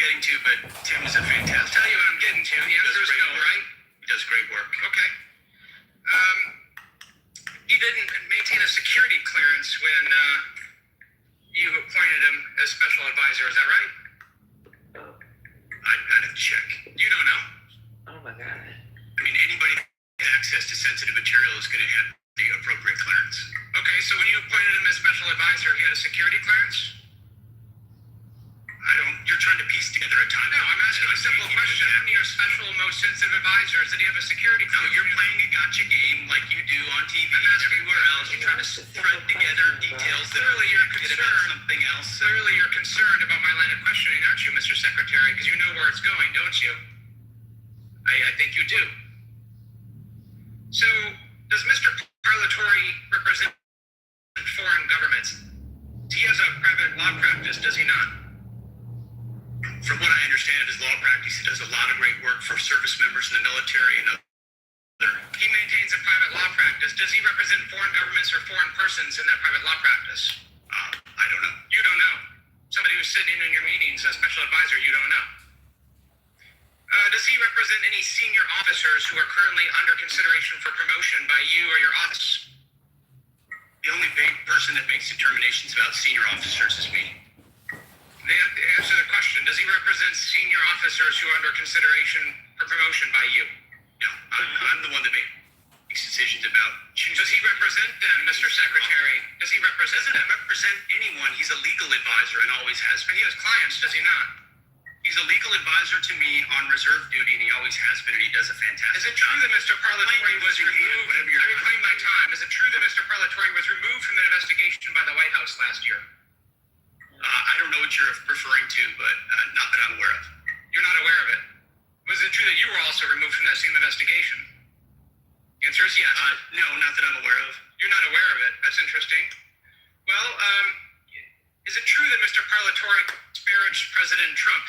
getting to, but Tim is a fantastic. Tell you what I'm getting to. The answer is no, right? He does great work. Okay. He didn't maintain a security clearance when you appointed him as special advisor. Is that right? I'd have to check. You don't know? Oh my God. I mean, anybody with access to sensitive material is going to have the appropriate clearance. Okay, so when you appointed him as special advisor, he had a security clearance? You're trying to piece together a time. No, I'm asking a simple question. How many of your special, most sensitive advisors, did he have a security clearance? No, you're playing a gotcha game like you do on TV I'm and asking everywhere else. You're trying to thread together details that Clearly you're get about concerned. something else. Clearly you're concerned about my line of questioning, aren't you, Mr. Secretary? Because you know where it's going, don't you? I think you do. So, does Mr. Parlatore represent foreign governments? He has a private law practice, does he not? From what I understand of his law practice, he does a lot of great work for service members in the military and other. He maintains a private law practice. Does he represent foreign governments or foreign persons in that private law practice? I don't know. You don't know. Somebody who's sitting in your meetings, a special advisor, you don't know. Does he represent any senior officers who are currently under consideration for promotion by you or your office? The only big person that makes determinations about senior officers is me. Answer the question. Does he represent senior officers who are under consideration for promotion by you? No, I'm the one that makes decisions about choosing. Does he represent them, Mr. Secretary? Does he represent them? Doesn't represent anyone. He's a legal advisor and always has been. He has clients, does he not? He's a legal advisor to me on reserve duty, and he always has been, and he does a fantastic job. Is it true that Mr. Parlatore was removed? I reclaim my time. Is it true that Mr. Parlatore was removed from the investigation by the White House last year? I don't know what you're referring to, but not that I'm aware of. You're not aware of it? Was it true that you were also removed from that same investigation? The answer is yes. No, not that I'm aware of. You're not aware of it. That's interesting. Well, is it true that Mr. Parlatore disparaged President Trump?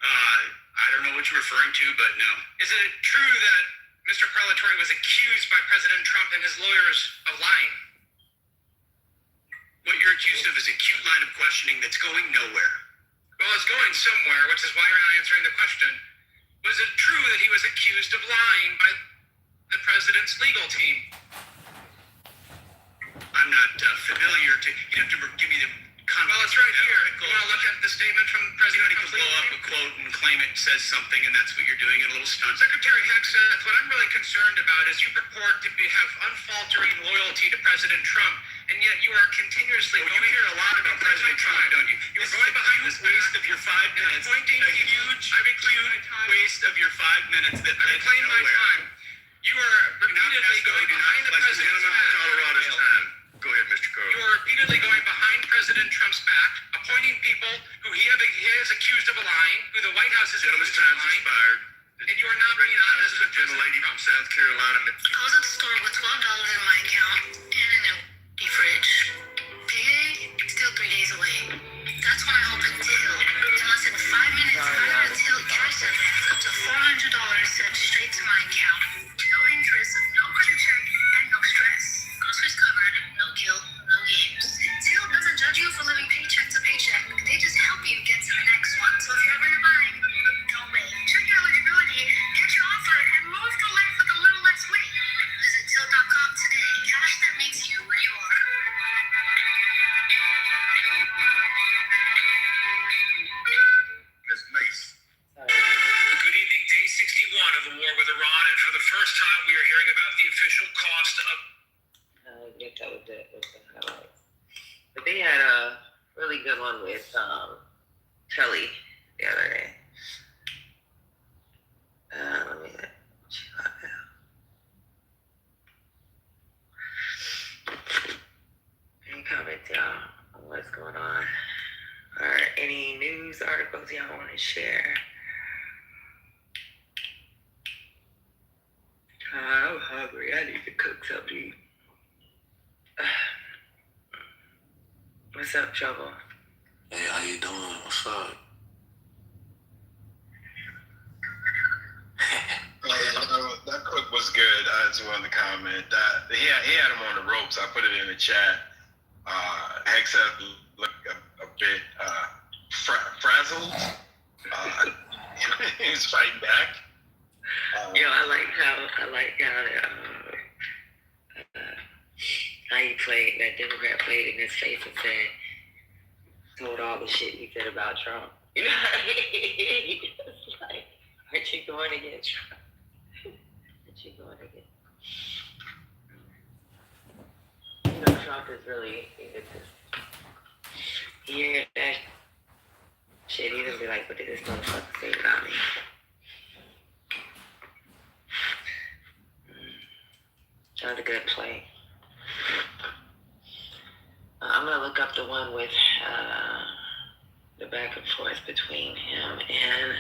I don't know what you're referring to, but no. Is it true that Mr. Parlatore was accused by President Trump and his lawyers of lying? What you're accused of is a cute line of questioning that's going nowhere. Well, it's going somewhere, which is why you're not answering the question. Was it true that he was accused of lying by the president's legal team? I'm not familiar to. You have to give me the context. Well, it's right here. You want to look at the statement from President Trump's legal team? You blow up a quote and claim it says something, and that's what you're doing in a little stunt. Secretary Hexeth, what I'm really concerned about is you purport to have unfaltering loyalty to President Trump, and yet you are continuously you hear a lot about President Trump, don't you? You're going behind this waste of your 5 minutes. A huge waste of your 5 minutes that I reclaim my time. You are repeatedly going behind the president's back. Colorado's time. Go ahead, Mr. Carter. You are repeatedly going behind President Trump's back, appointing people who he has accused of lying, who the White House has Gentleman's accused of time's lying. expired. And you are not being honest with Gentle lady from South Carolina. I was at the store with $12 in my account and an empty fridge. Payday, still 3 days away. That's when I opened Till. In less than 5 minutes, I got a Till cash advance up to $400 sent straight to my account. No interest, no credit check, and no stress. Groceries covered, no guilt, no games. Till doesn't judge you for living paycheck to paycheck. They just help you get to the next one. So if you're ever in a bind, don't wait. Check your eligibility, get your offer, and move to life with a little less weight. Visit Till.com today. Cash that meets you where you are. Ms. Mace. Good evening, day 61 of the war with Iran, and for the first time we are hearing about the official cost of... Get that with the highlights. But they had a really good one with Kelly the other day. Let me check that out. Any comments, y'all, on what's going on? Or any news articles y'all want to share? I'm hungry. I need to cook something. What's up, Trouble? Hey, how you doing? What's up? That cook was good. I just wanted to comment that he had him on the ropes. I put it in the chat. Hexeth looked a bit frazzled. He was fighting back. I like how he played, that Democrat played in his face and told all the shit he said about Trump. You know, it's like, aren't you going against Trump? Aren't you going against? Trump is really, you hear that shit, he's gonna be like, what did this motherfucker say about me? That was a good play. I'm gonna look up the one with the back and forth between him and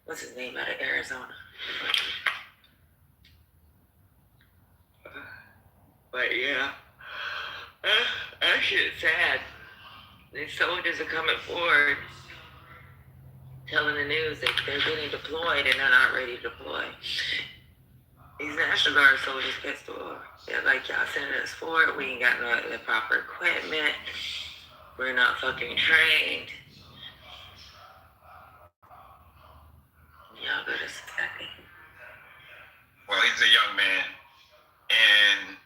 what's his name out of Arizona. But yeah, that shit's sad. These soldiers are coming forward, telling the news that they're getting deployed and they're not ready to deploy. These National Guard soldiers pissed off. They're like, y'all sending us forward, we ain't got the proper equipment, we're not fucking trained. Y'all better step in. Well, he's a young man, and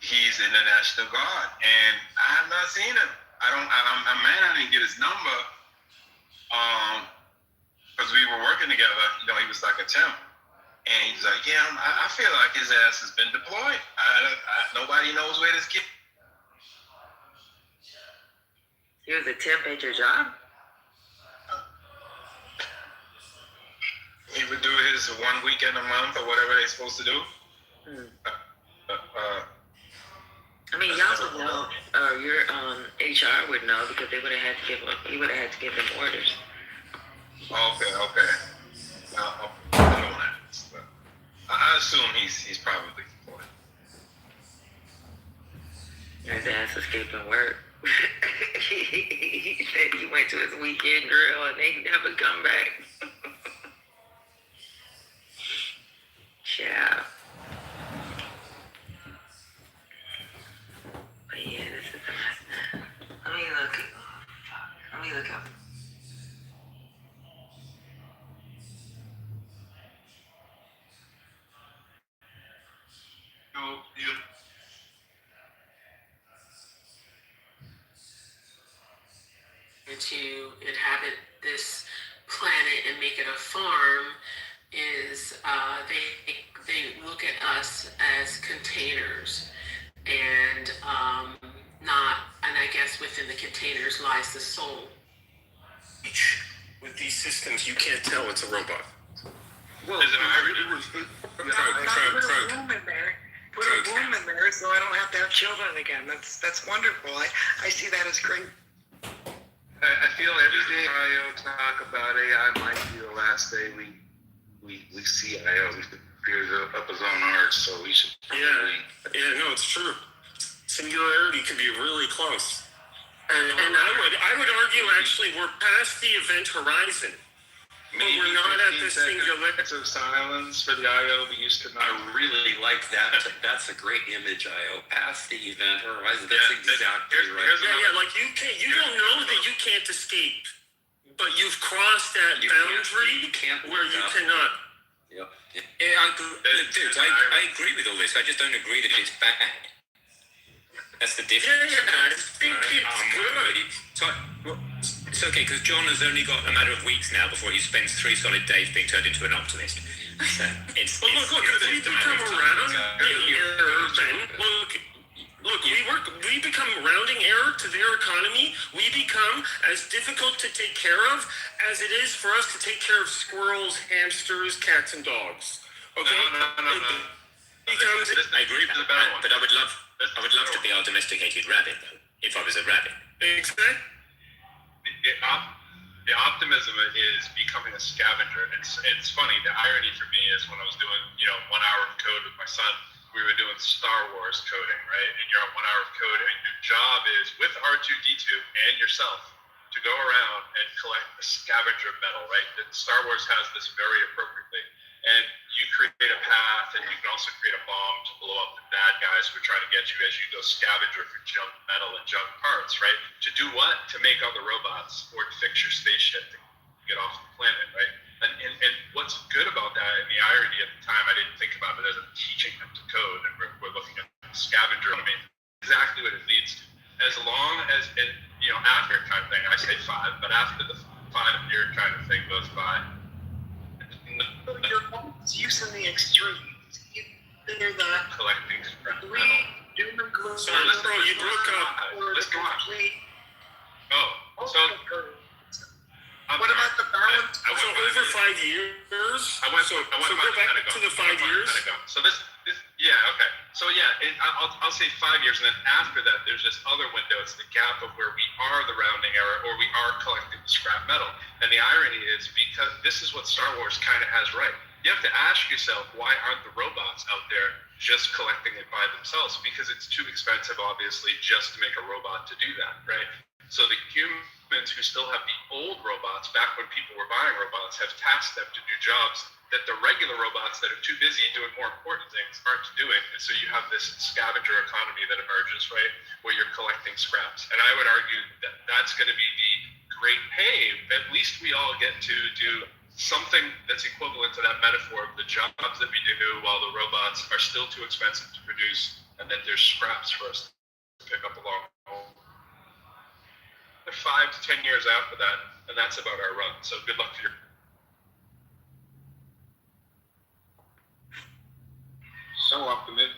he's in the National Guard, and I have not seen him. I'm mad I didn't get his number, because we were working together. You know, he was like a temp, and he's like, yeah, I feel like his ass has been deployed. Nobody knows where this kid. He was a temp at your job? He would do his 1 weekend a month or whatever they're supposed to do. I mean, y'all would know, or your HR would know, because they would have had to give him. He would have had to give them orders. Okay. Now, I don't know. I assume he's probably deployed. His ass escaping work. He said he went to his weekend grill and they never come back. Yeah. But yeah, this is a mess. Let me look up. To inhabit this planet and make it a farm is they look at us as containers and I guess within the containers lies the soul. With these systems, you can't tell it's a robot. Well, is it Put a womb in there so I don't have to have children again. That's wonderful. I see that as great. I feel every day IO talk about AI might be the last day we see IO. He appears up his own arch, so we should probably... Yeah, no, it's true. Singularity can be really close. And I would argue actually we're past the event horizon. But we're not at the singularity. Of silence for the IO we used to know. I really like that. That's a great image, IO. Past the event horizon. That's exactly right. Yeah, like you don't know that you can't escape, but you've crossed that boundary where you cannot. Yep. Dudes, I agree with all this. I just don't agree that it's bad. That's the difference. Yeah, I think it's good. So, it's okay, because John has only got a matter of weeks now before he spends 3 solid days being turned into an optimist. So Look, we become around error, Ben. Look, we become rounding error to their economy. We become as difficult to take care of as it is for us to take care of squirrels, hamsters, cats, and dogs. Okay? No. I agree with that, but I would love to be our domesticated rabbit, though, if I was a rabbit. Exactly. The optimism is becoming a scavenger. It's funny. The irony for me is when I was doing 1 hour of code with my son, we were doing Star Wars coding, right? And you're on 1 hour of code, and your job is with R2-D2 and yourself to go around and collect the scavenger medal, right? That Star Wars has this very appropriately, and you create a path, and you can also create a bomb to blow up the bad guys who are trying to get you as you go scavenge for junk metal and junk parts, right? To do what? To make other robots or to fix your spaceship to get off the planet, right? And what's good about that, and the irony at the time, I didn't think about it as I'm teaching them to code, and we're looking at scavenger. I mean, exactly what it leads to. As long as it, after kind of thing, I say 5, but after the 5-year kind of thing goes by. So you're always using the extremes. Either the Collecting scrap metal. doom and gloom. Sorry, bro, you broke up. Or the Let's go on. complete. So What about the balance? I So went over 5 years. I went So by go the back Pentagon. to the 5 years. So this, yeah, okay. So yeah, I'll say 5 years, and then after that, there's this other window. It's the gap of where we are the rounding error, or we are collecting the scrap metal. And the irony is, because this is what Star Wars kind of has right. You have to ask yourself, why aren't the robots out there just collecting it by themselves? Because it's too expensive, obviously, just to make a robot to do that, right? So the humans who still have the old robots, back when people were buying robots, have tasked them to do jobs that the regular robots that are too busy doing more important things aren't doing. And so you have this scavenger economy that emerges, right, where you're collecting scraps. And I would argue that that's going to be the great, hey, at least we all get to do something that's equivalent to that metaphor of the jobs that we do while the robots are still too expensive to produce, and that there's scraps for us to pick up along the way. 5 to 10 years after that, and that's about our run. So good luck to your. So optimistic.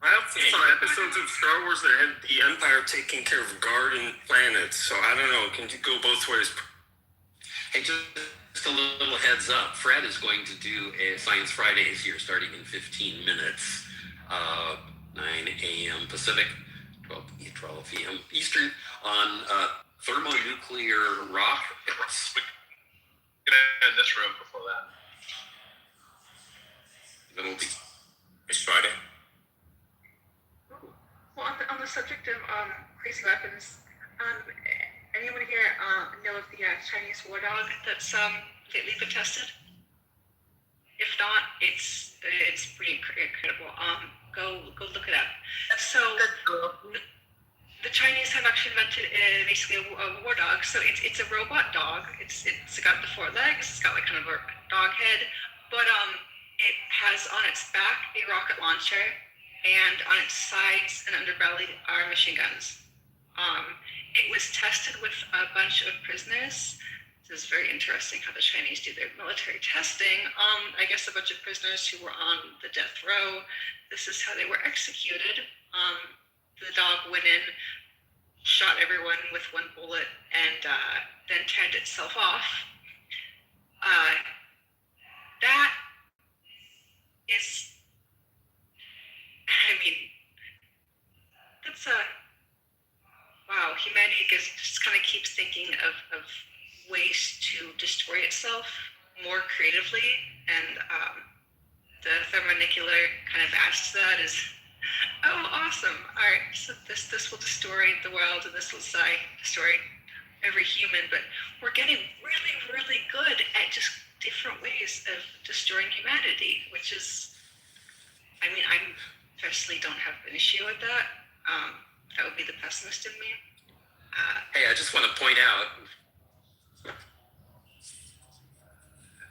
I have some episodes of Star Wars that had the Empire taking care of garden planets, so I don't know. Can you go both ways? Hey, just a little heads up. Fred is going to do a Science Fridays here starting in 15 minutes, 9 a.m. Pacific, 12 p.m. Eastern, on thermonuclear rockets. We're going to end this room before that. Then we'll be It's Friday. Well, on the subject of crazy weapons, anyone here know of the Chinese war dog that's lately been tested? If not, it's pretty incredible. Go look it up. So the Chinese have actually invented basically a war dog. So it's a robot dog. It's got the 4 legs. It's got like kind of a dog head, but it has on its back a rocket launcher, and on its sides and underbelly are machine guns. It was tested with a bunch of prisoners. This is very interesting how the Chinese do their military testing. I guess a bunch of prisoners who were on the death row. This is how they were executed. The dog went in, shot everyone with 1 bullet, and then turned itself off. That is, I mean, that's wow, humanity just kind of keeps thinking of ways to destroy itself more creatively, and the thermonuclear kind of adds to that is, oh, awesome, all right, so this will destroy the world, and this will destroy every human, but we're getting really, really good at just different ways of destroying humanity, which is, I mean, I personally don't have an issue with that. That would be the pessimist in me. Hey, I just want to point out.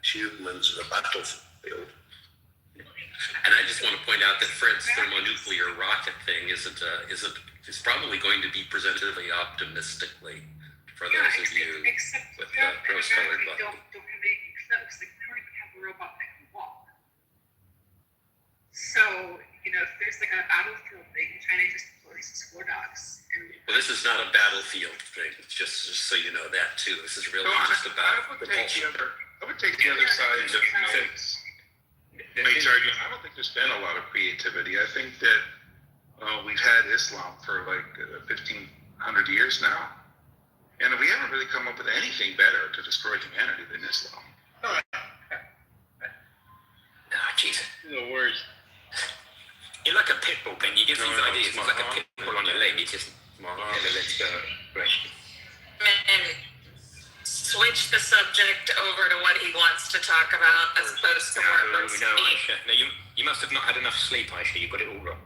Humans in a battlefield. And I just want to point out that Fred's thermonuclear rocket thing is probably going to be presented really optimistically for those of you with rose-colored buttons. Don't have any except like, we don't even have a robot that can walk. So, if there's like a battlefield thing, China just deploys these war dogs. Well, this is not a battlefield thing, just so you know that too. This is really just about propulsion. I would take the other side of things. I don't think there's been a lot of creativity. I think that we've had Islam for like 1,500 years now, and we haven't really come up with anything better to destroy humanity than Islam. Oh, Jesus. The worst. You're like a pit bull, Ben. You give these ideas. It's like a pit bull on your leg. You just let's go. Right. Man, switch the subject over to what he wants to talk about as opposed to what was No, me. Aisha. No, you must have not had enough sleep, Aisha. You got it all wrong.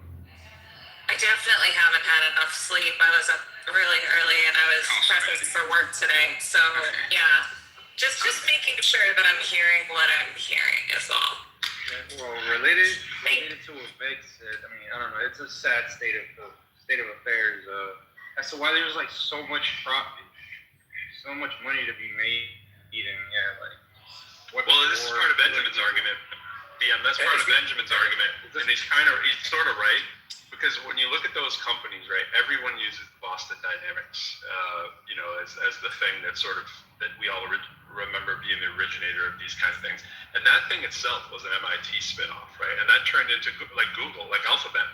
I definitely haven't had enough sleep. I was up really early and I was prepping for work today. So yeah, just making sure that I'm hearing what I'm hearing is all. Well, related to what Meg said, I mean, I don't know. It's a sad state of affairs as to why there's like so much profit, so much money to be made, and Well, this is part of Benjamin's argument. Yeah, that's part of Benjamin's argument, and he's sort of right. Because when you look at those companies, right, everyone uses Boston Dynamics, as the thing that we all remember being the originator of these kind of things. And that thing itself was an MIT spinoff, right? And that turned into like Google, like Alphabet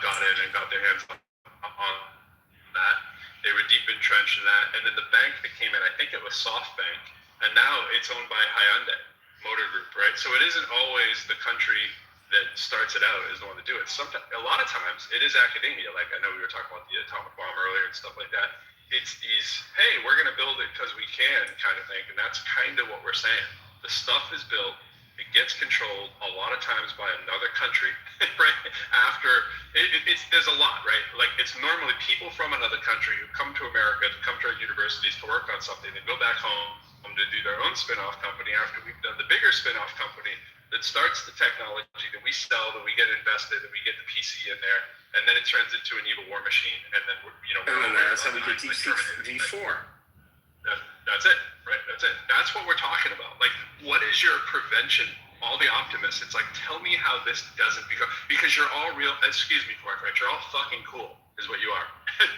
got in and got their hands on that. They were deep entrenched in that. And then the bank that came in, I think it was SoftBank, and now it's owned by Hyundai Motor Group, right? So it isn't always the country that starts it out is the one to do it. Sometimes, a lot of times, it is academia. Like I know we were talking about the atomic bomb earlier and stuff like that. It's these, hey, we're going to build it because we can kind of thing, and that's kind of what we're saying. The stuff is built, it gets controlled a lot of times by another country, right? After there's a lot, right? Like it's normally people from another country who come to America to come to our universities to work on something, they go back home to do their own spin-off company after we've done the bigger spin-off company that starts the technology that we sell, that we get invested, that we get the PC in there, and then it turns into an evil war machine, and then that's how we get D4. That's it, right? That's it. That's what we're talking about. Like, what is your prevention? All the optimists, it's like, tell me how this doesn't become, because you're all real. Excuse me, Mark, right? You're all fucking cool, is what you are.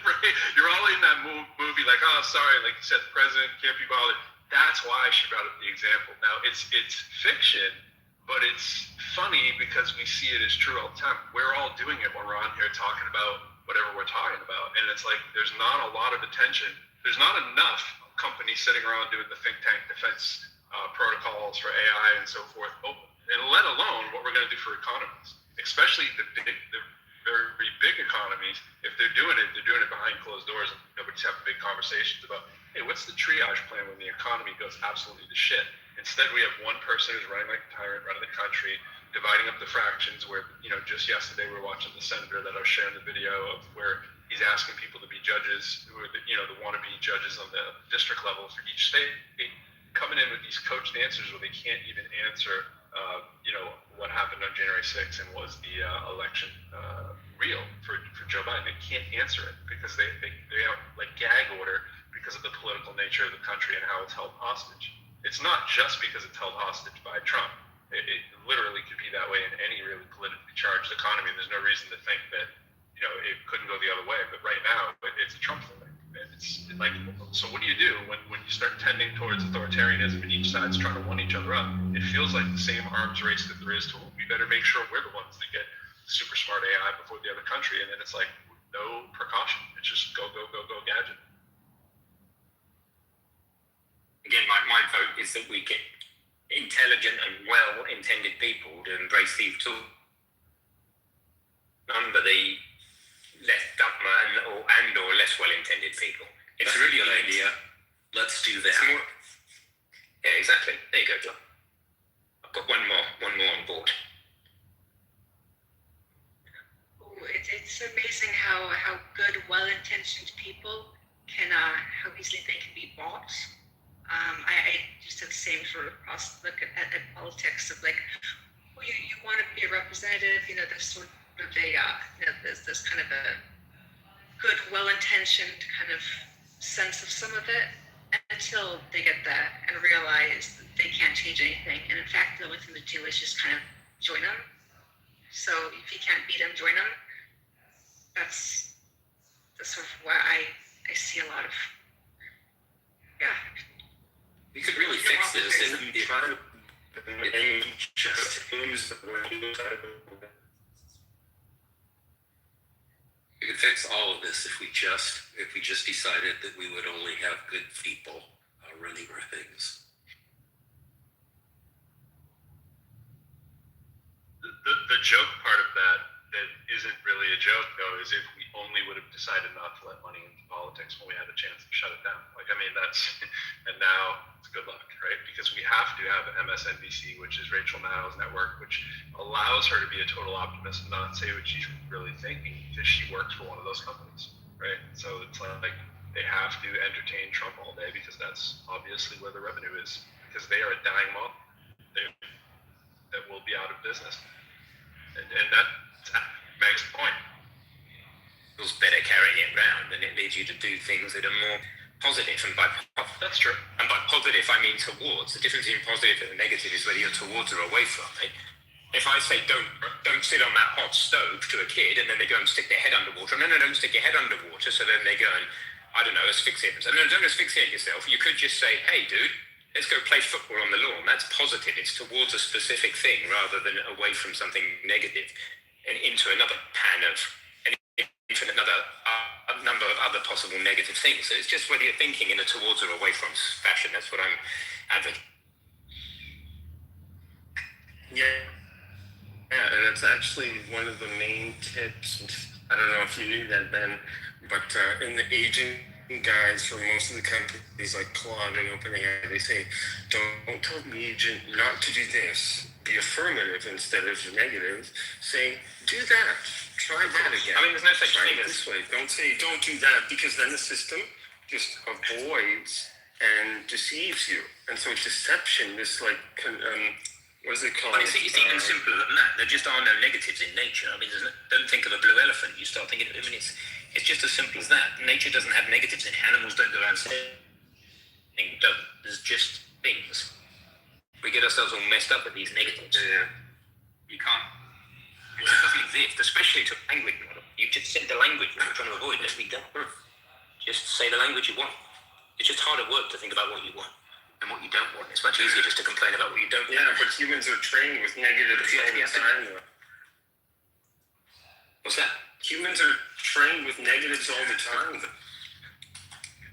Right? You're all in that movie, like, oh, sorry, like you said, the president can't be bothered. That's why she brought up the example. Now, it's fiction. But it's funny because we see it as true all the time. We're all doing it when we're on here talking about whatever we're talking about. And it's like there's not a lot of attention. There's not enough companies sitting around doing the think tank defense protocols for AI and so forth. And let alone what we're going to do for economies, especially the very big economies. If they're doing it behind closed doors and nobody's having big conversations about, hey, what's the triage plan when the economy goes absolutely to shit? Instead, we have one person who's running like a tyrant, running the country, dividing up the fractions where, just yesterday we were watching the senator that I was sharing the video of where he's asking people to be judges who are the wannabe judges on the district level for each state, coming in with these coached answers where they can't even answer, what happened on January 6th and was the election real for Joe Biden. They can't answer it because they have like gag order because of the political nature of the country and how it's held hostage. It's not just because it's held hostage by Trump. It literally could be that way in any really politically charged economy. There's no reason to think that, it couldn't go the other way. But right now, it's a Trump thing. It's like, so what do you do when you start tending towards authoritarianism and each side's trying to one each other up? It feels like the same arms race that there is to, we better make sure we're the ones that get super smart AI before the other country. And then it's like, no precaution. It's just go, gadget. Again, my vote is that we get intelligent and well-intended people to embrace these tools. None but the less dumber or less well-intended people. It's That's really a good idea. Let's do that. Yeah, exactly. There you go, John. I've got one more on board. It's amazing how good, well-intentioned people can, how easily they can be bought. I just have the same sort of look at politics of like, well, you want to be a representative, there's sort of there's this kind of a good, well-intentioned kind of sense of some of it until they get there and realize that they can't change anything. And in fact, the only thing to do is just kind of join them. So if you can't beat them, join them. That's sort of where I see a lot of, We could really fix this if we try to just use the We could fix all of this if we just decided that we would only have good people running our things. The joke part of that isn't really a joke though is if we only would have decided not to let money into politics when we had a chance to shut it down. Like, I mean, that's, and now it's good luck, right? Because we have to have MSNBC, which is Rachel Maddow's network, which allows her to be a total optimist and not say what she's really thinking because she works for one of those companies, right? So it's like they have to entertain Trump all day because that's obviously where the revenue is, because they are a dying model that will be out of business. And that makes the point. Feels better carrying it around, and it leads you to do things that are more positive. And that's true. And by positive, I mean towards. The difference between positive and negative is whether you're towards or away from it. If I say don't sit on that hot stove to a kid, and then they go and stick their head underwater, no, don't stick your head underwater. So then they go and, I don't know, asphyxiate themselves. No, don't asphyxiate yourself. You could just say, hey, dude, let's go play football on the lawn. That's positive. It's towards a specific thing rather than away from something negative and into another pan of, and into another a number of other possible negative things. So it's just whether you're thinking in a towards or away from fashion. That's what I'm advocating. Yeah, and that's actually one of the main tips. I don't know if you knew that, Ben, but in the agent guides for most of the companies like Claude and OpenAI, they say, don't tell the agent not to do this. Be affirmative instead of negative. Say, do that. Try that again. I mean, there's no such thing as this way. Don't say, don't do that, because then the system just avoids and deceives you. And so deception, this like, what is it called? Well, it's even simpler than that. There just are no negatives in nature. I mean, don't think of a blue elephant. You start thinking, I mean, it's just as simple as that. Nature doesn't have negatives in it. Animals don't go around saying, there's just things. We get ourselves all messed up with these negatives. You can't. It just doesn't exist, especially to language model. You just said the language what you're trying to avoid. Let's be done. Just say the language you want. It's just harder work to think about what you want and what you don't want. It's much easier just to complain about what you don't want. Yeah, but humans are trained with negatives all the time. What's that? Humans are trained with negatives all the time.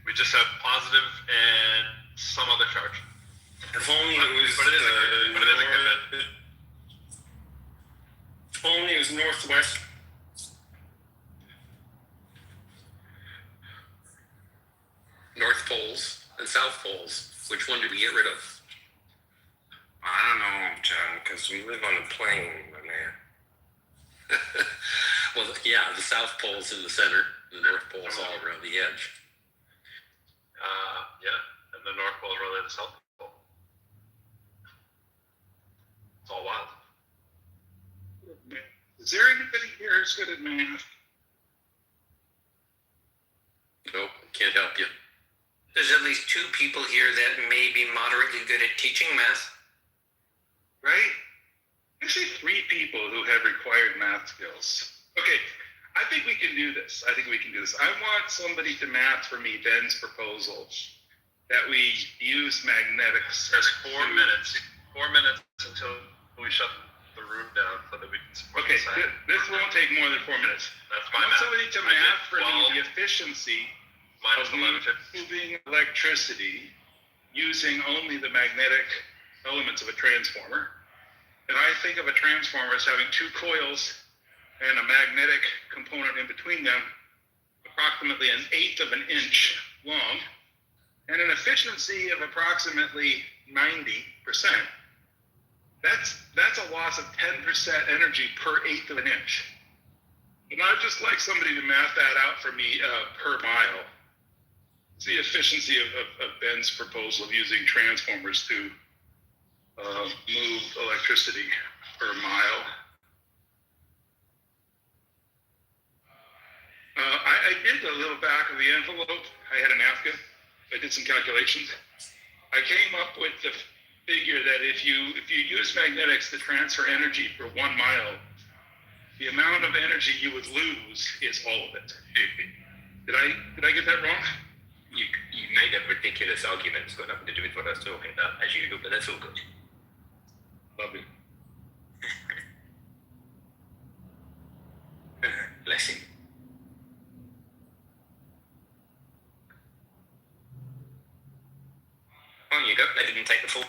We just have positive and some other charge. If only it was if only it was northwest. North poles and south poles. Which one did we get rid of? I don't know, John, because we live on a plane, my man. Well, yeah, the south pole's in the center, the north pole's all around the edge. Yeah, and the north pole is really the south pole. It's all wild. Is there anybody here who's good at math? Nope, can't help you. There's at least 2 people here that may be moderately good at teaching math. Right? Actually, 3 people who have required math skills. Okay, I think we can do this. I want somebody to math for me Ben's proposal that we use magnetics. There's 4 minutes. 4 minutes until we shut the room down so that we can support Okay, this won't take more than 4 minutes. That's I my want math. somebody to math for me the efficiency minus of 1150. moving electricity using only the magnetic elements of a transformer. And I think of a transformer as having 2 coils and a magnetic component in between them, approximately 1/8 of an inch long, and an efficiency of approximately 90%. That's a loss of 10% energy per 1/8 of an inch. And I'd just like somebody to math that out for me per mile. It's the efficiency of Ben's proposal of using transformers to move electricity per mile. I did a little back of the envelope. I had a napkin. I did some calculations. I came up with the figure that if you use magnetics to transfer energy for 1 mile, the amount of energy you would lose is all of it. Did I get that wrong? You made a ridiculous argument. It's got nothing to do with what I was talking about, as usual, but that's all good. Lovely. Bless him. On you go. They didn't take the full.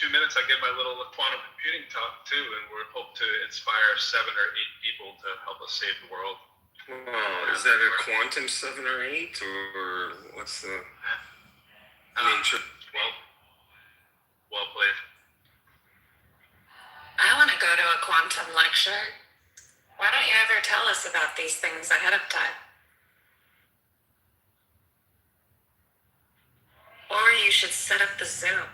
2 minutes, I give my little quantum computing talk too, and we hope to inspire 7 or 8 people to help us save the world. Oh, is that a quantum 7 or 8, or what's the nature? Well played. I want to go to a quantum lecture. Why don't you ever tell us about these things ahead of time? Or you should set up the Zoom.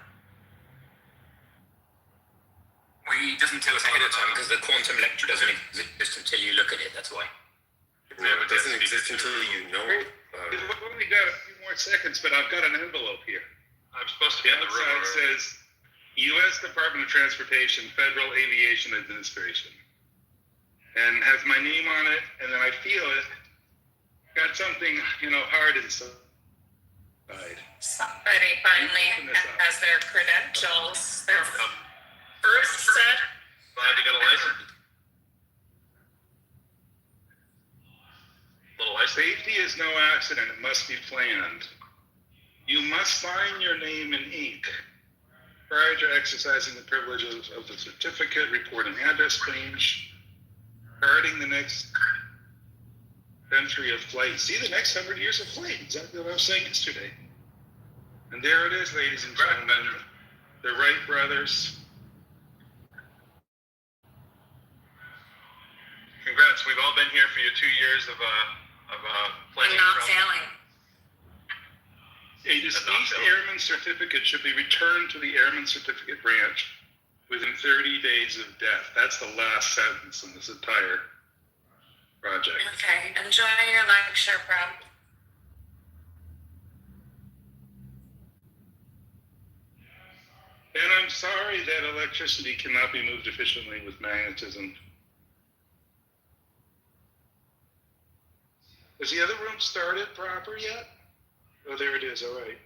Well, he doesn't tell us ahead of time because the quantum lecture doesn't exist until you look at it. That's why. Yeah, it doesn't exist until you know. We've only got a few more seconds, but I've got an envelope here. I'm supposed to be The in the other room. side says, U.S. Department of Transportation, Federal Aviation Administration. And has my name on it, and then I feel it. Got something, hard inside. Somebody finally has their credentials, their first set. Glad you got a license. Little license. Safety is no accident. It must be planned. You must sign your name in ink prior to exercising the privileges of the certificate, reporting address change, guarding the next century of flight. See, the next 100 years of flight. Exactly what I was saying yesterday. And there it is, ladies and gentlemen. The Wright brothers. Congrats. We've all been here for your 2 years of planning. I'm not failing. A deceased airman certificate should be returned to the Airman Certificate Branch within 30 days of death. That's the last sentence in this entire project. Okay, enjoy your lecture, bro. And I'm sorry that electricity cannot be moved efficiently with magnetism. Has the other room started proper yet? Oh, there it is, all right.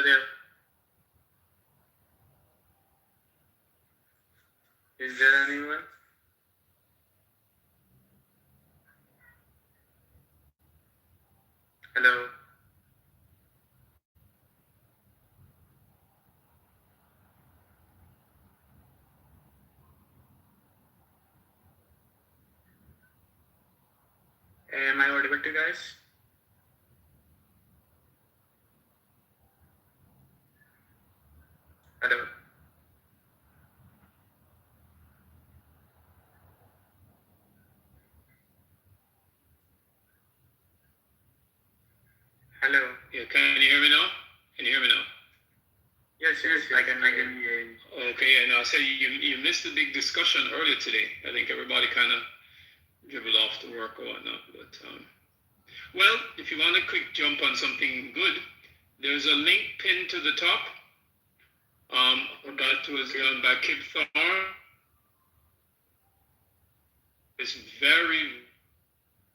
there? Is there anyone? Hello. Am I audible to you guys? Hello. Hello. Yeah, can you hear me now? Can you hear me now? Yes, I can hear you. Okay, and I said you missed a big discussion earlier today. I think everybody kind of dribbled off to work or whatnot. But well, if you want a quick jump on something good, there's a link pinned to the top. That was done by Kitover. It's very,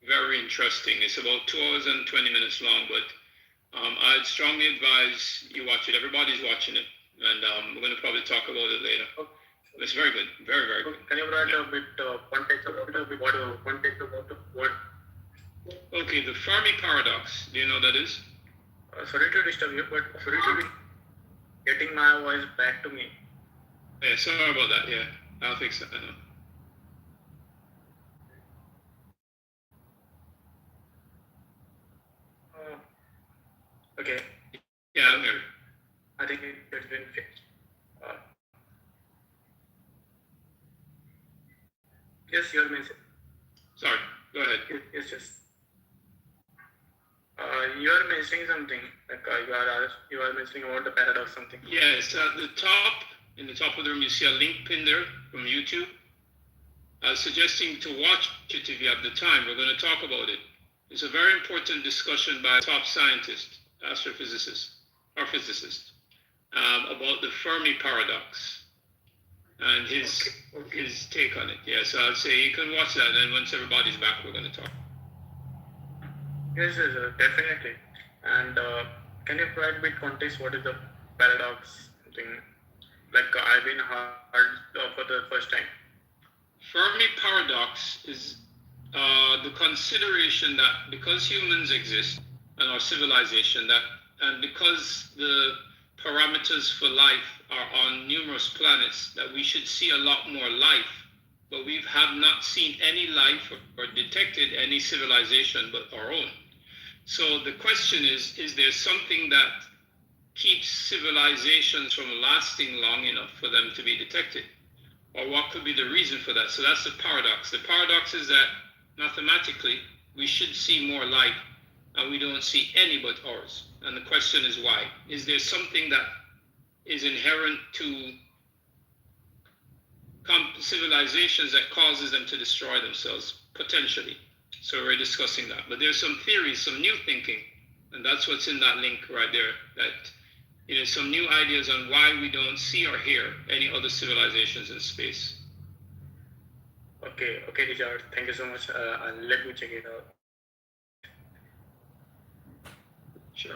very interesting. It's about 2 hours and 20 minutes long, but I'd strongly advise you watch it. Everybody's watching it, and we're going to probably talk about it later. Okay. It's very good, very, very good. Can you provide a bit context about it? What? Okay, the Fermi paradox. Do you know what that is? Sorry to disturb you, but sorry to be getting my voice back to me. Yeah, sorry about that. Yeah, I'll fix it. I know. Okay. Yeah, I'm here. I think it's been fixed. Yes, you're mentioning. Sorry, go ahead. Yes. You are mentioning something like you are mentioning about the paradox something. Yes, at the top, in the top of the room, you see a link pin there from YouTube. I was suggesting to watch it if you have the time. We're going to talk about it. It's a very important discussion by a top scientist, astrophysicist, or physicist, about the Fermi paradox and his take on it. Yeah, so I'd say you can watch that, and then once everybody's back, we're going to talk. Yes, definitely. And can you provide a bit context? What is the paradox thing? Like I've been heard for the first time. Fermi paradox is the consideration that because humans exist and our civilization, and because the parameters for life are on numerous planets, that we should see a lot more life, but we have not seen any life or detected any civilization but our own. So the question is there something that keeps civilizations from lasting long enough for them to be detected? Or what could be the reason for that? So that's the paradox. The paradox is that mathematically we should see more light and we don't see any but ours. And the question is why? Is there something that is inherent to civilizations that causes them to destroy themselves, potentially? So we're discussing that. But there's some theories, some new thinking, and that's what's in that link right there, that some new ideas on why we don't see or hear any other civilizations in space. Okay, Richard. Thank you so much. Let me check it out. Sure.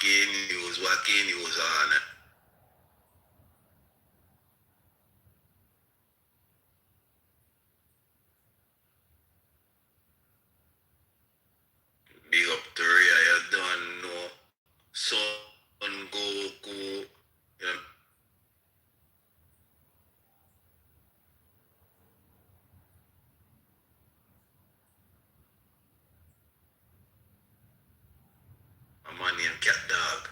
What game news on? Big up to Ria, you don't know. Son Goku. Yeah. A man named Cat Dog.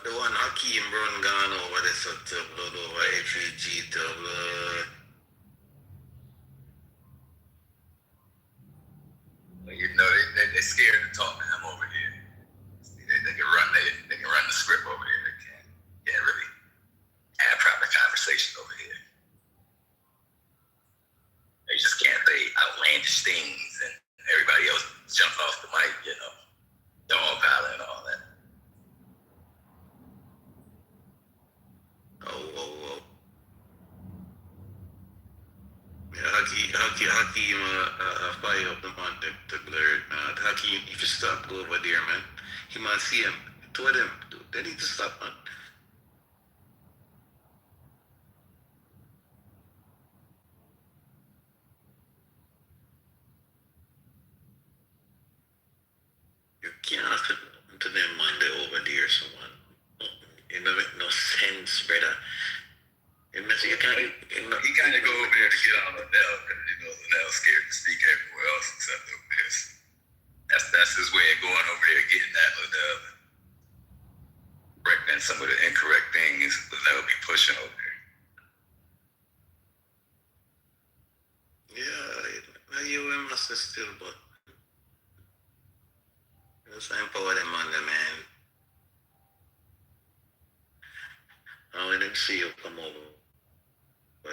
The one Hakeem Brown gone over the sort of blood over FEG to blood. You know, they scared to talk to him over here. They can run the script over here. They can't really have proper conversation over here. They just can't say outlandish things, and everybody else jumps off the mic, you know, dog holler and all that. Oh. Yeah, Hakeem, fire up the man to blur. Hakeem, if you stop, go over there, man. He might see him. Told him, they need to stop, man. You can't fit to them, man, they over there, someone. It don't make no sense, brother. You can't. He kind of go over there to get on Linnell because Linnell's scared to speak everywhere else except over this. That's his way of going over there, getting that Linnell. Correcting some of the incorrect things Linnell be pushing over there. Yeah, you must still, but just empower them on the man. And when them see you come over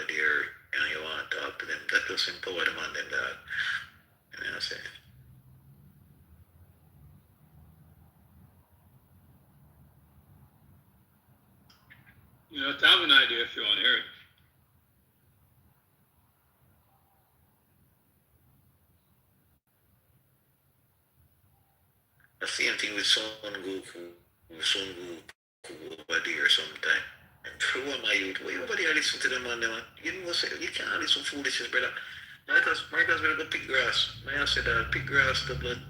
there and you want to talk to them, that just empower them on them, dog. You know what I'm saying? You know, I have an idea if you want to hear it. The same thing with Son Goku over there sometime. And for one my youth, why you over there listen to them man? You know what you can't listen to foolishness, brother. Marcus better go pick grass. I said pick grass to blood.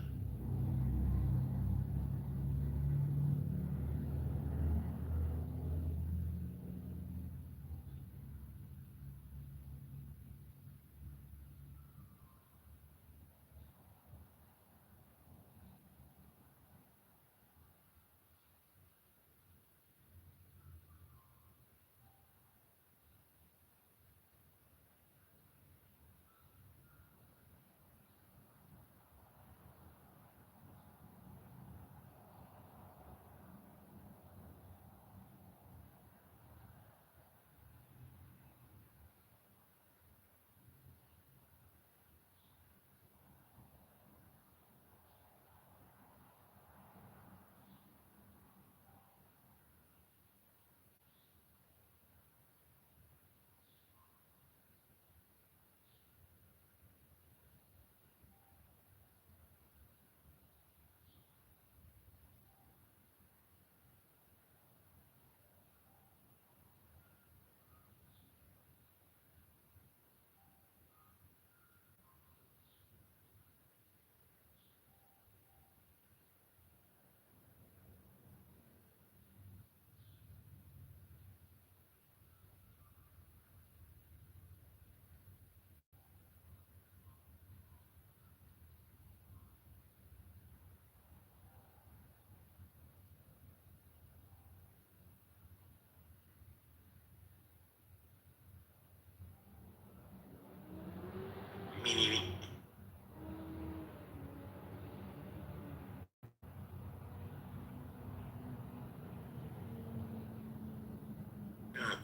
Me.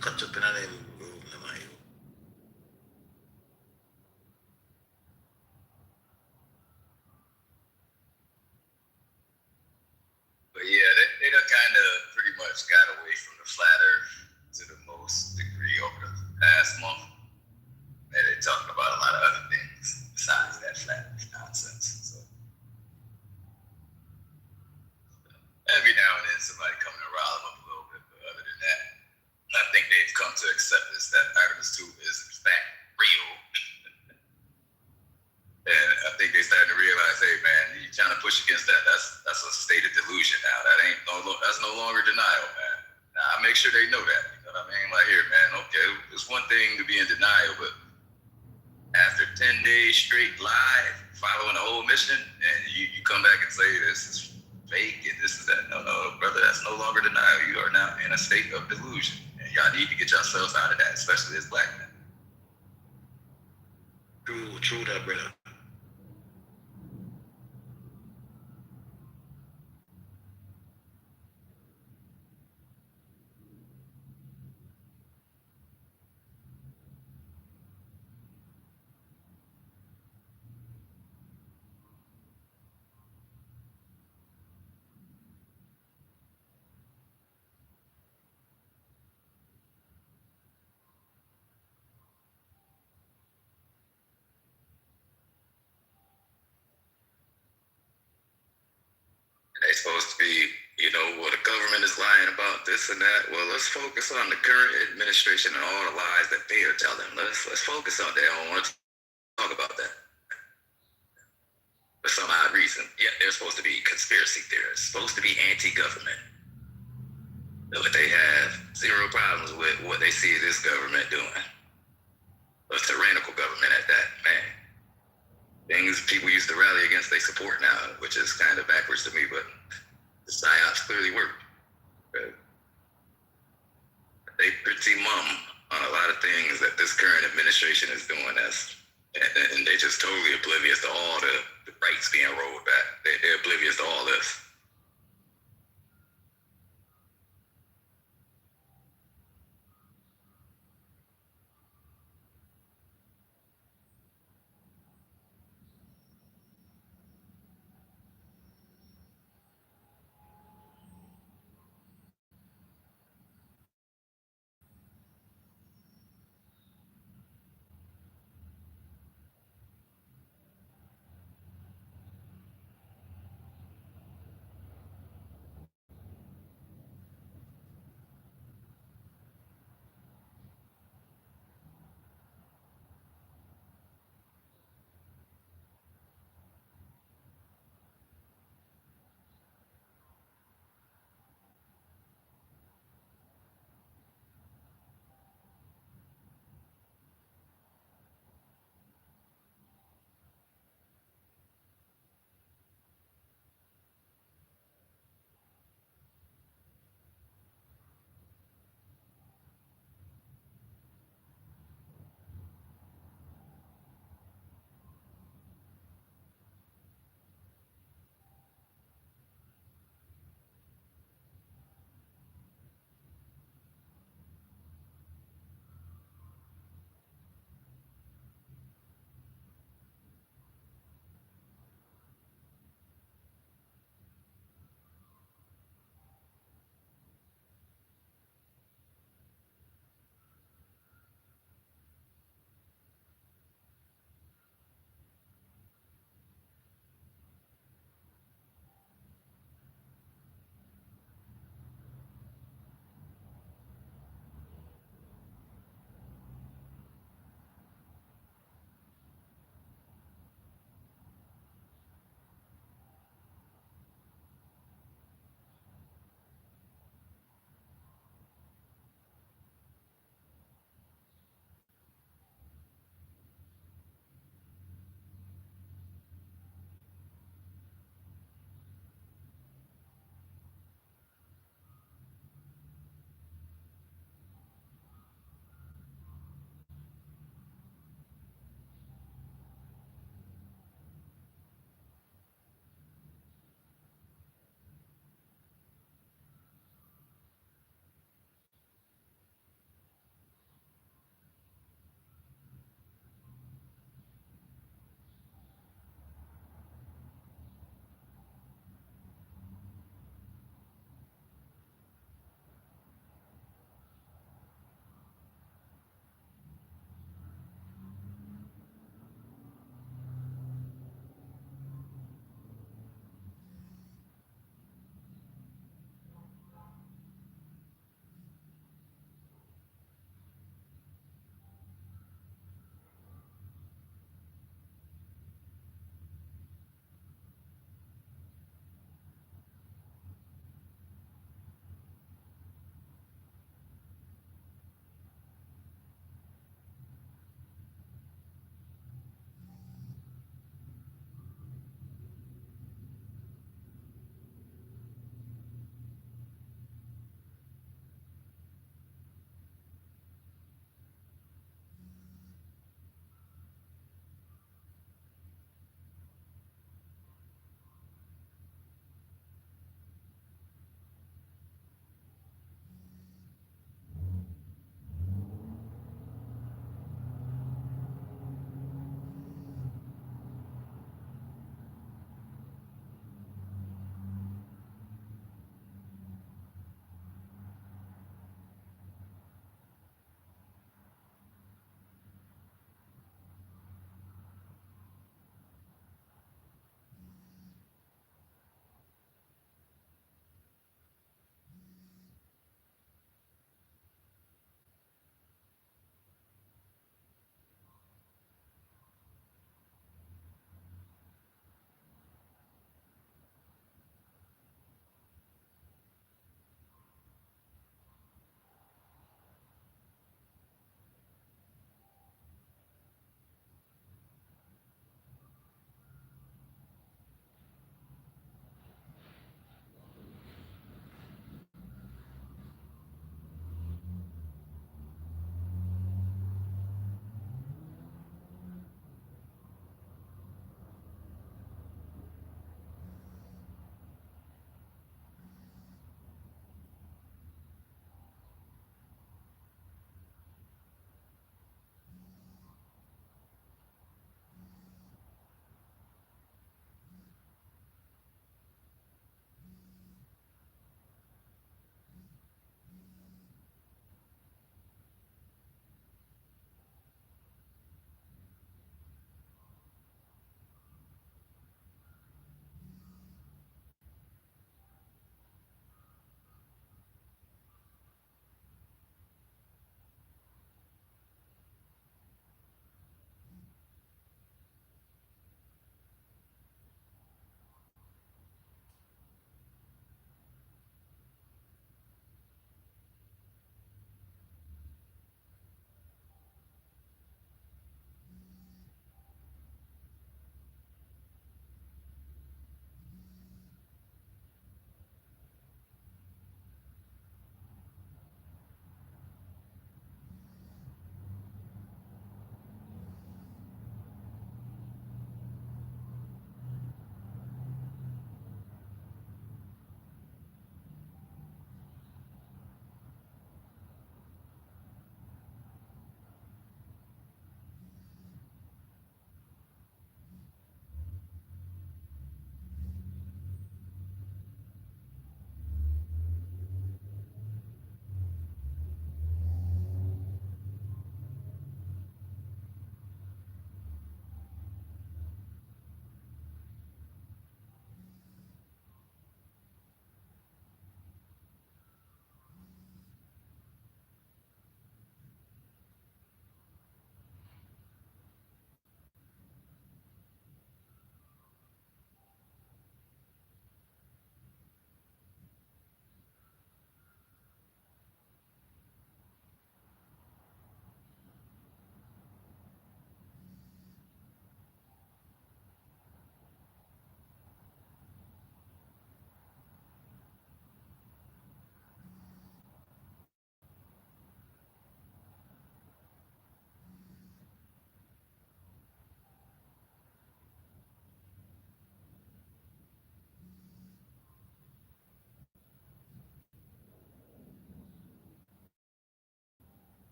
catch up in them room, man. But yeah, they done kind of pretty much got away from the flat earth to the most degree over the past month. And they talking about a lot of other things besides that flat earth nonsense. So every now and then somebody coming to rile them up a little bit, but other than that, I think they've come to accept this, that Artemis 2 is in fact real. And I think they starting to realize, hey man, you trying to push against that, that's a state of delusion now. That's no longer denial, man. Now I make sure they know that. You know what I mean? Like here, man, okay, it's one thing to be in denial, but after 10 days straight live, following the whole mission, and you come back and say this is fake and this is that. No, brother, that's no longer denial. You are now in a state of delusion. And y'all need to get yourselves out of that, especially as black men. True that, brother. They supposed to be, well, the government is lying about this and that. Well, let's focus on the current administration and all the lies that they are telling. Let's focus on that. I don't want to talk about that. For some odd reason, yeah, they're supposed to be conspiracy theorists, supposed to be anti-government. But they have zero problems with what they see this government doing. A tyrannical government at that, man. Things people used to rally against, they support now, which is kind of backwards to me, but the psyops clearly worked. They pretty mum on a lot of things that this current administration is doing, and they just totally oblivious to all the rights being rolled back. They're oblivious to all this.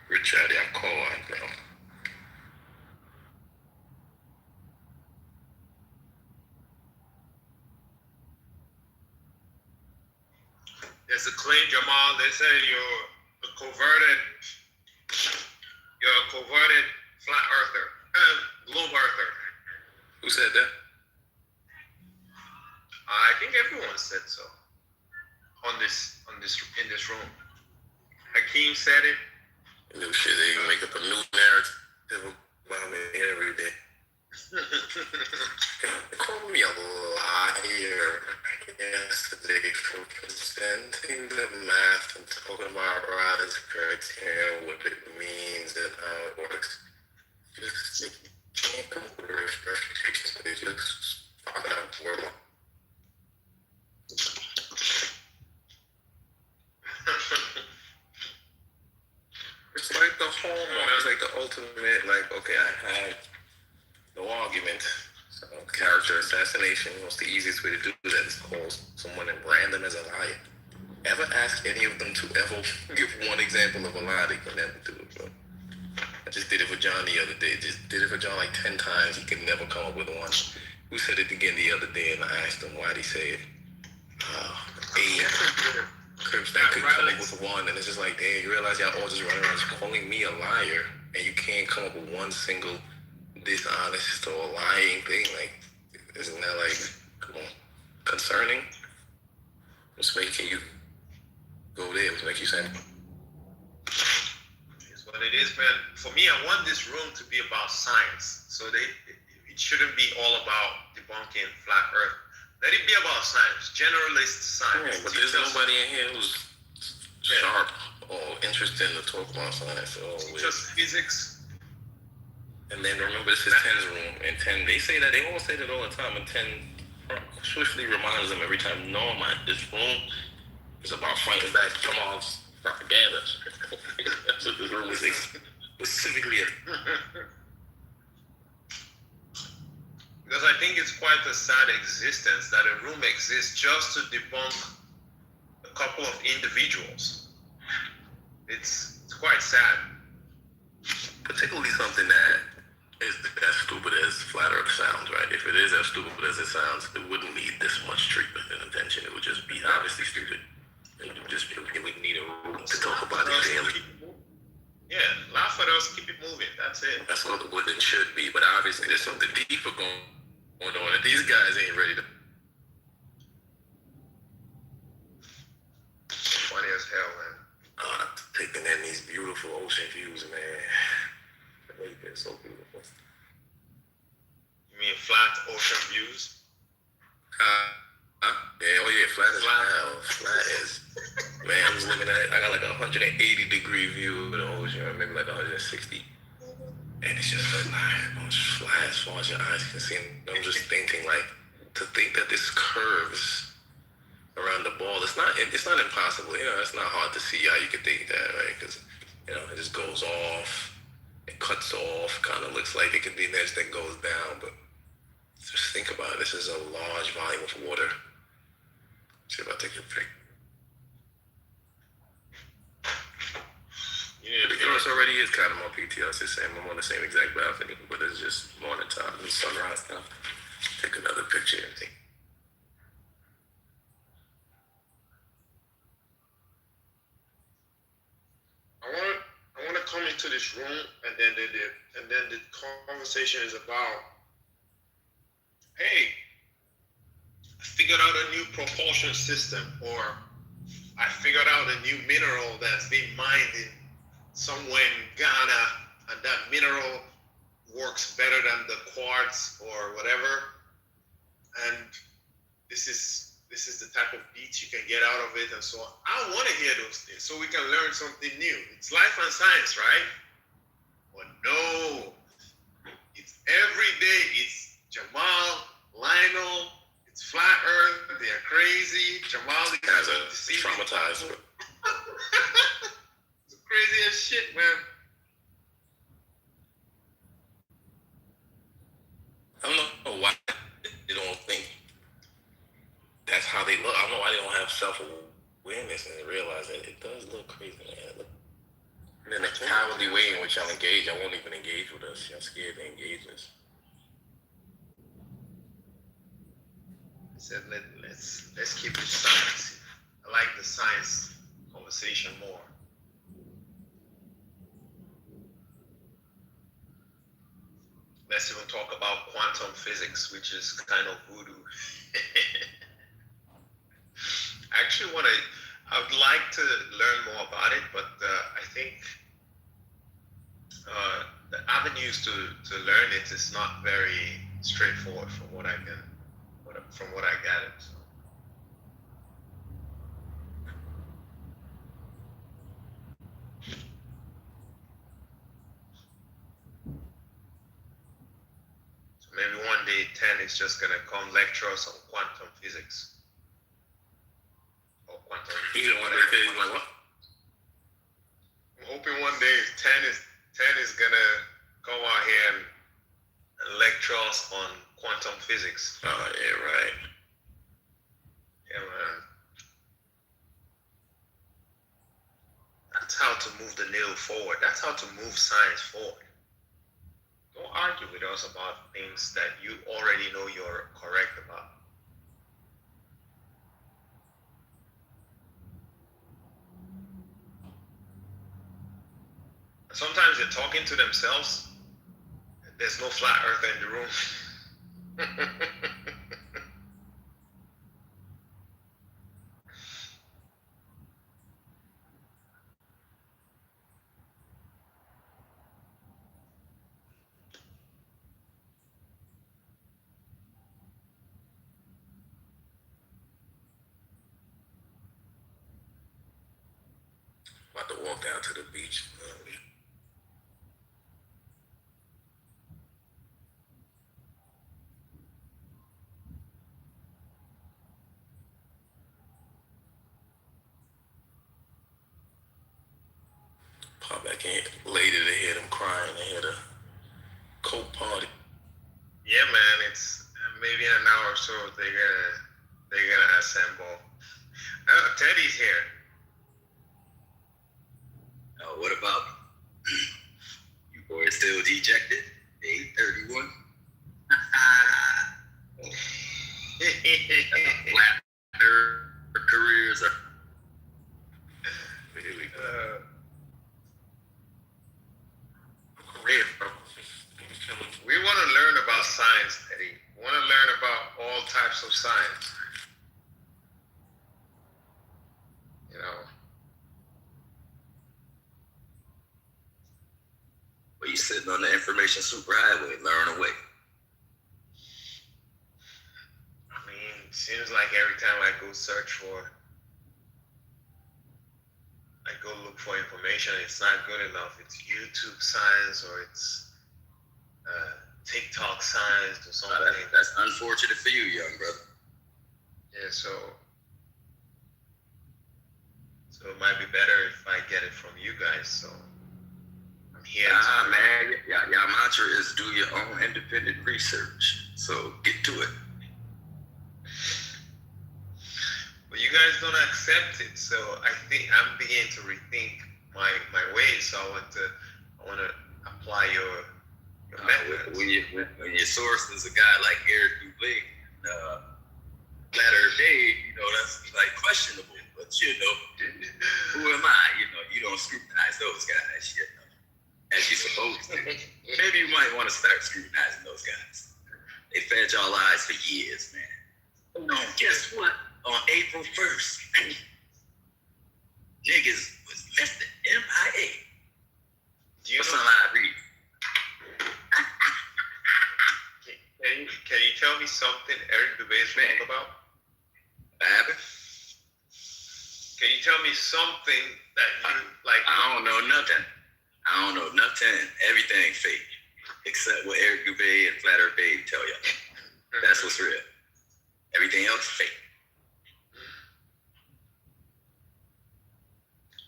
Richard Yakoa, bro. There's a claim, Jamal. They say you're a converted flat earther, globe earther. Who said that? I think everyone said so in this room. Hakeem said it. New shit, they make up a new narrative about me every day. They called me a liar yesterday for presenting the math and talking about Rod's criteria, what it means and how it works. Just they can't come with verifications. They just fuck out the world. It's like the hallmark. It's like the ultimate, like, okay, I had no argument. So character assassination. What's the easiest way to do that is call someone random as a liar. Ever ask any of them to ever give one example of a lie? They can never do it, bro. I just did it for John the other day. Just did it for John like 10 times. He could never come up with one. Who said it again the other day, and I asked him why'd he say it. Crips that could come up with one, and it's just like, damn, you realize y'all all just running around just calling me a liar, and you can't come up with one single dishonest or lying thing. Like, isn't that like, come on, concerning? What's making you go there? What's making you say? It's what it is, man. For me, I want this room to be about science. So it shouldn't be all about debunking flat Earth. Let it be about science, generalist science. Yeah, but there's nobody in here who's sharp or interested to talk about science. Just physics. And then remember, this is 10's room, and 10, they say that, they all say that all the time, and 10 swiftly reminds them every time, no, man, this room is about fighting back Jamal's propaganda. That's what this room is specifically. Because I think it's quite a sad existence that a room exists just to debunk a couple of individuals. It's quite sad. Particularly something that is as stupid as flat Earth sounds, right? If it is as stupid as it sounds, it wouldn't need this much treatment and attention. It would just be obviously stupid. It would need a room to talk about it daily. Yeah, laugh at us, keep it moving. That's it. That's what it would and should be, but obviously there's something deeper going on that these guys ain't ready to. Funny as hell, man. Taking in these beautiful ocean views, man. The lake is so beautiful. You mean flat ocean views? Yeah, oh yeah, flat as hell. Flat is, man, I was looking at it, I got like a 180-degree view of the ocean, or maybe like 160. And it's just like, it's flat as far as your eyes can see. I'm just thinking, like, to think that this curves around the ball, it's not impossible. You know, it's not hard to see how you could think that, right? Because, you know, it just goes off, it cuts off, kind of looks like it could be an edge that goes down, but just think about it. This is a large volume of water. See if I take a pic. Yeah, the course already is kind of my PTR. It's the same. I'm on the same exact balcony, but it's just morning time and sunrise time. Take another picture and think. I want to come into this room, and then the conversation is about, hey, I figured out a new propulsion system, or I figured out a new mineral that's being mined in somewhere in Ghana, and that mineral works better than the quartz or whatever. And this is the type of beats you can get out of it, and so on. I want to hear those things so we can learn something new. It's life and science, right? But no, it's every day. It's Jamal, Lionel, it's flat Earth. They're crazy. Jamal guys are traumatized. It's crazy as shit, man. I don't know why they don't think that's how they look. I don't know why they don't have self-awareness and realize that it does look crazy, man. And then the cowardly way in which y'all engage, y'all won't even engage with us. Y'all scared to engage us. I said, let's keep it science. I like the science conversation more. Let's even talk about quantum physics, which is kind of voodoo. Actually, I would like to learn more about it, but I think the avenues to learn it is not very straightforward from what I gathered. So. Maybe one day 10 is just gonna come lecture us on quantum physics. Or quantum physics. I'm hoping one day 10 is gonna go out here and lecture us on quantum physics. Oh yeah, right. Yeah, man. That's how to move the needle forward. That's how to move science forward. Don't argue with us about things that you already know you're correct about. Sometimes they're talking to themselves. There's no flat earther in the room. About to walk down to the beach. Pop back in later to hear them crying and hear the coke party. Yeah, man. It's maybe in an hour or so they're gonna assemble. Oh, Teddy's here. What about you boys still dejected? 8:31. Flat careers are. We want to learn about science, Teddy. We want to learn about all types of science. You know. Well, you sitting on the information superhighway, learn away. I mean, it seems like every time I go look for information, it's not good enough. It's YouTube science or it's TikTok science or something. That's unfortunate for you, young brother. Yeah, so it might be better if I get it from you guys. So I'm here. Man, your mantra is do your own independent research. So get to it. But you guys don't accept it, so I think I'm beginning to rethink my ways. So I want to apply your methods. When your source is a guy like Eric Dubé, Flat Earth Day, that's like questionable. But who am I? You don't scrutinize those guys, as you're supposed to. Maybe you might want to start scrutinizing those guys. They fed y'all lies for years, man. No, guess what? On April 1st, niggas was left MIA. What's on I read? Can you tell me something Eric Dubé is wrong about? Babbitt? Can you tell me something that you like? I don't know nothing. Everything fake. Except what Eric Dubé and Flat Earth Babe tell you. That's what's real. Everything else fake.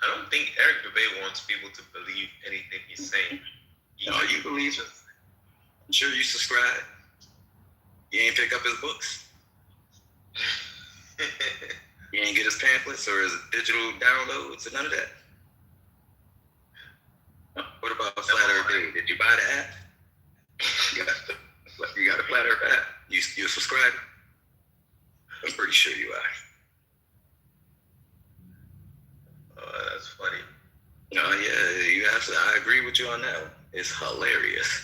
I don't think Eric Dubé wants people to believe anything he's saying. No, you believe it. I'm sure you subscribe. You ain't pick up his books. You ain't get his pamphlets or his digital downloads or none of that. Flat Earth Day. Did you buy the app? You got a Flat Earth app? You subscribe? I'm pretty sure you are. That's funny. No, yeah, you absolutely. I agree with you on that one. It's hilarious.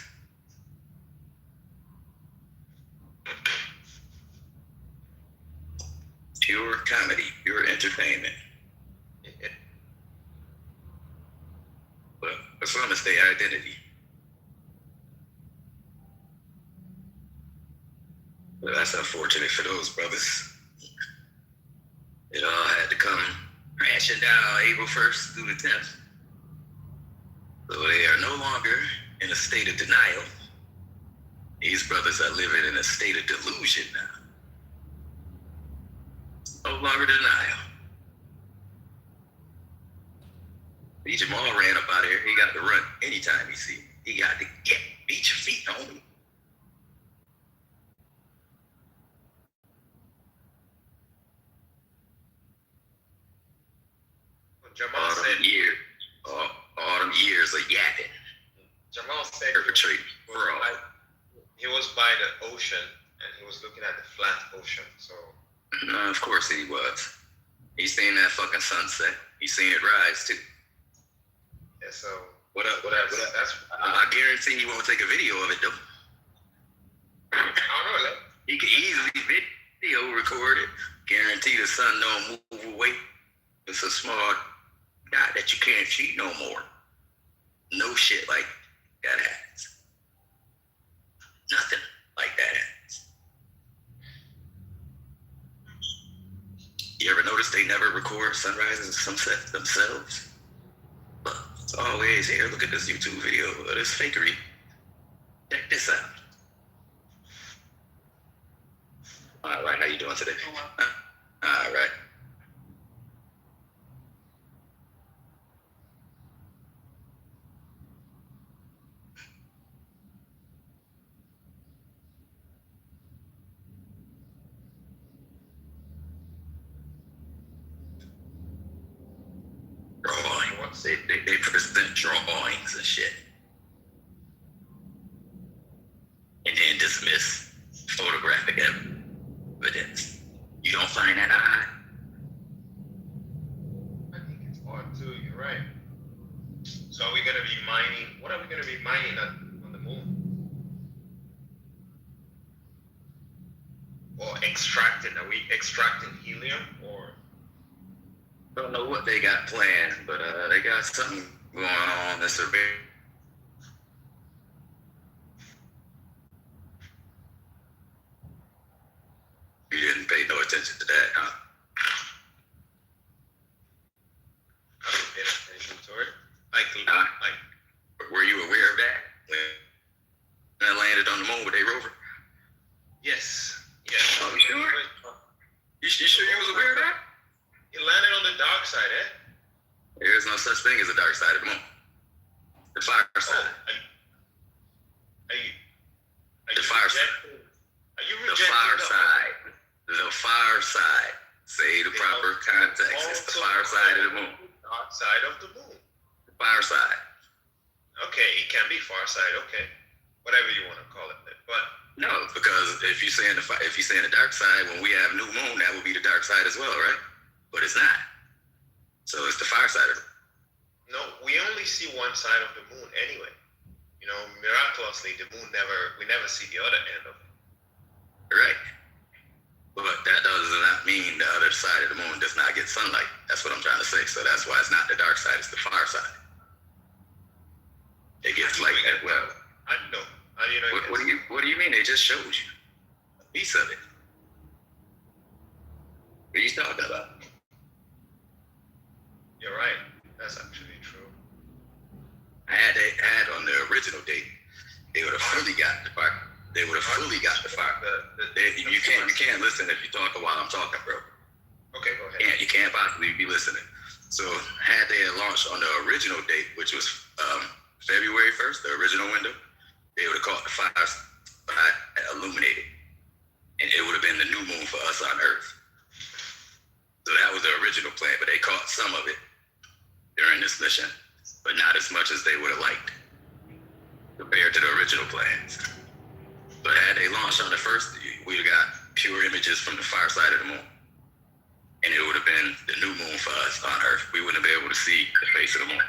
Pure comedy, pure entertainment. Yeah. But for some, it's their identity. But that's unfortunate for those brothers. It all had to come crashing down April 1st through the 10th. So they are no longer in a state of denial. These brothers are living in a state of delusion now. No longer denial. B. Jamal ran up out of here. He got to run anytime he see. He got to beat your feet, homie. Jamal said all them years of yapping. Jamal said he was by the ocean and he was looking at the flat ocean. So of course he was. He seen that fucking sunset. He seen it rise too. Yeah. So what up? I guarantee he won't take a video of it though. I don't know. He can easily video record it. Guarantee the sun don't move away. It's a small guy that you can't cheat no more. No shit like that happens. Nothing like that happens. You ever notice they never record sunrises and sunsets themselves? But it's always here. Look at this YouTube video of this fakery. Check this out. All right, how you doing today? All right. They present drawings and shit. And then dismiss photographic evidence. You don't find that odd? I think it's odd too, you're right. So are we gonna be mining? What are we gonna be mining on the moon? Or extracting? Are we extracting helium or? Don't know what they got planned, but they got something going on that's a very You didn't pay no attention to that, huh? I didn't pay attention to it. Were you aware of that? When they landed on the moon with a rover? Yes. Yes. Oh, you sure? You sure you was aware of that? It landed on the dark side, eh? There is no such thing as a dark side of the moon. The fire side. The fire side. The fire side. The fire side. Say the proper context. It's the fire side of the moon. Dark side of the moon. The fire side. Okay, it can be far side. Okay, whatever you want to call it. But no, because if you're saying the dark side, when we have new moon, that would be the dark side as well, right? But it's not. So it's the far side of it. No, we only see one side of the moon anyway. You know, miraculously, we never see the other end of it. Right. But that does not mean the other side of the moon does not get sunlight. That's what I'm trying to say. So that's why it's not the dark side, it's the far side. It gets light as well. I know. How do you know? What do you mean? They just showed you a piece of it. What are you talking about? You're right. That's actually true. I had on the original date, they would have fully got the fire. They would have fully got the fire. You can't listen if you talk while I'm talking, bro. Okay, go ahead. You can't possibly be listening. So had they had launched on the original date, which was February 1st, the original window, they would have caught the fire illuminated, and it would have been the new moon for us on Earth. So that was the original plan, but they caught some of it during this mission, but not as much as they would have liked. compared to the original plans. But had they launched on the first, we'd have got pure images from the far side of the moon. And it would have been the new moon for us on Earth. We wouldn't have been able to see the face of the moon.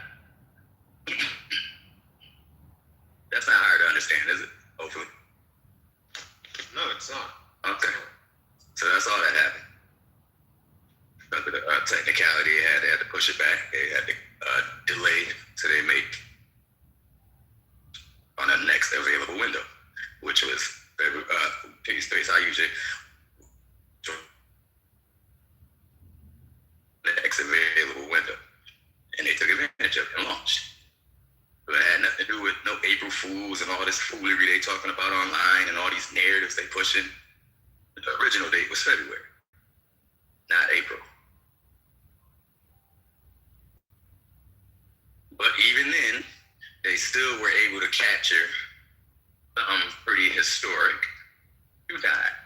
That's not hard to understand, is it? Hopefully. No, it's not. Okay. So that's all that happened. But the technicality, they had to push it back. They had to delay so they make on the next available window, which was space. I usually the next available window, and they took advantage of it and launched. But it had nothing to do with no April Fools and all this foolery they talking about online and all these narratives they pushing. The original date was February, not April. But even then, they still were able to capture something pretty historic. Who died?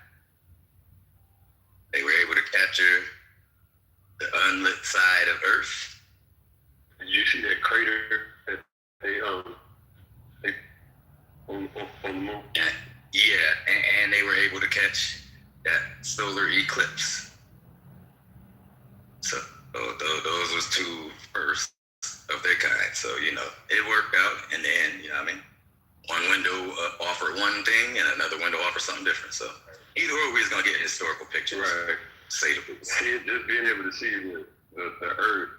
They were able to capture the unlit side of Earth. Did you see that crater that they on the moon? Yeah, and they were able to catch that solar eclipse. So those was two firsts of their kind. So, it worked out. And then, one window offered one thing and another window offered something different. So either way, we was going to get historical pictures. Right. Say the least. Just being able to see the Earth,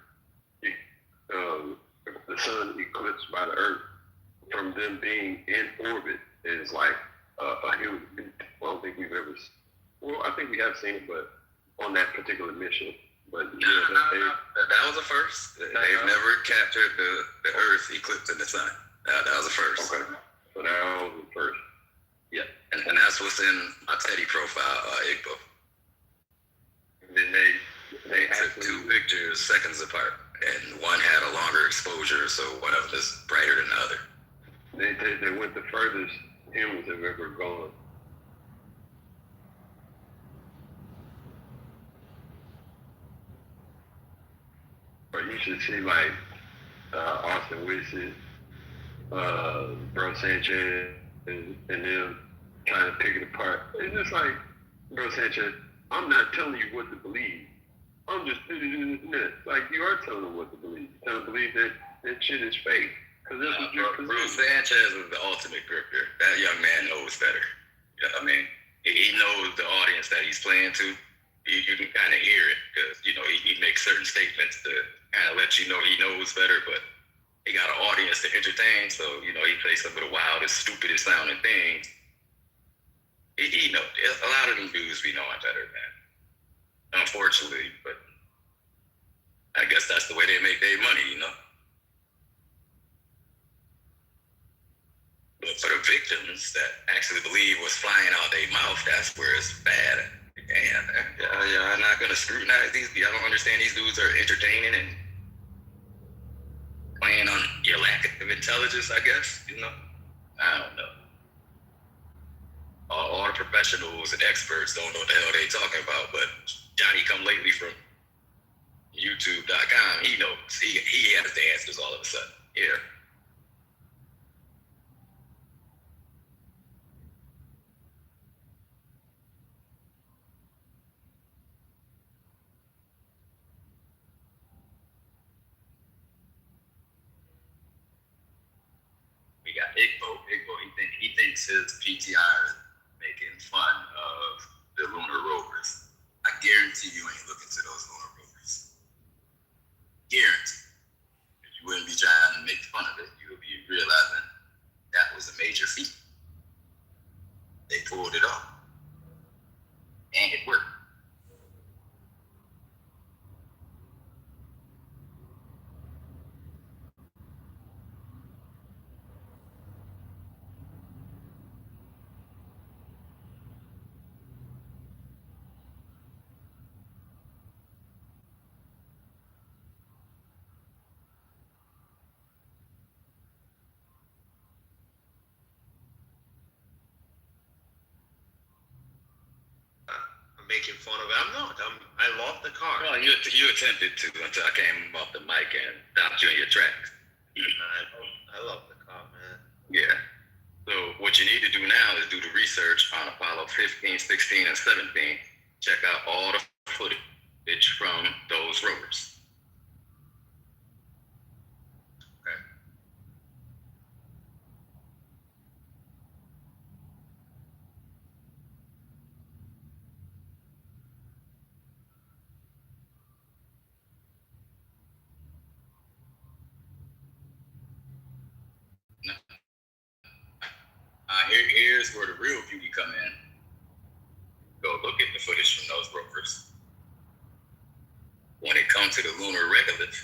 the sun eclipsed by the Earth, from them being in orbit is like a huge. I don't think we've ever. Well, I think we have seen it, but on that particular mission. But that was a first. They've never captured the Earth eclipsing the sun. That was a first. Okay. So that was the first. Yeah, and that's what's in my Teddy profile, Igbo. And then they took two pictures seconds apart, and one had a longer exposure, so one of them is brighter than the other. They went the furthest humans have ever gone. But you should see like Austin Wilson, Bro Sanchez, and them trying to pick it apart. It's just like, Bro Sanchez, I'm not telling you what to believe. I'm just like, you are telling them what to believe. You're telling them to believe that shit is fake. Because this is your Bro Sanchez is the ultimate grifter. That young man knows better. He knows the audience that he's playing to. You can kind of hear it because, he makes certain statements to kind of let you know he knows better, but he got an audience to entertain, so, he plays some of the wildest, stupidest sounding things. He knows. A lot of them dudes be knowing better, man. Unfortunately, but I guess that's the way they make their money, But for the victims that actually believe what's flying out their mouth, that's where it's bad. And I'm not going to scrutinize these. I don't understand these dudes are entertaining and playing on your lack of intelligence, I guess. I don't know. All the professionals and experts don't know what the hell they talking about, but Johnny come lately from YouTube.com, he knows. He has the answers all of a sudden. Yeah. We got Igbo. He thinks his PTR is making fun of the lunar rovers. I guarantee you ain't looking to those lunar rovers. Guarantee. If you wouldn't be trying to make fun of it, you would be realizing that was a major feat. They pulled it off. And it worked. Making fun of it. I'm not. I love the car. Well, you attempted to until I came off the mic and stopped you in your tracks. I love the car, man. Yeah. So what you need to do now is do the research on Apollo 15, 16, and 17. Check out all the footage from those rovers. Okay. Here's where the real beauty come in. Go look at the footage from those rovers. When it comes to the lunar regolith,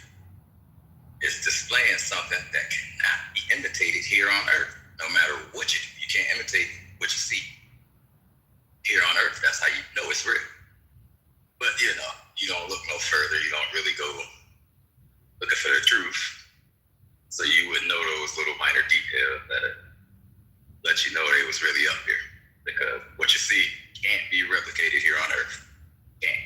it's displaying something that cannot be imitated here on Earth. No matter what you do, you can't imitate what you see here on Earth. That's how you know it's real. But you know, you don't look no further. You don't really go looking for the truth. So you would know those little minor details that let you know they was really up here. Because what you see can't be replicated here on Earth. Can't.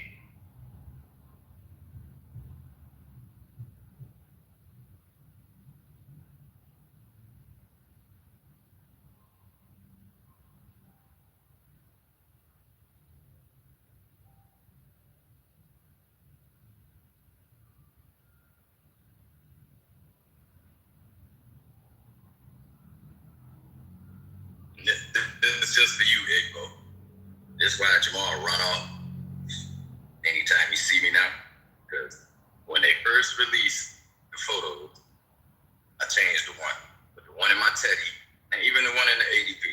This is just for you, Igbo. This is why Jamal run off anytime you see me now. Because when they first released the photos, I changed the one. But the one in my Teddy, and even the one in the ADP.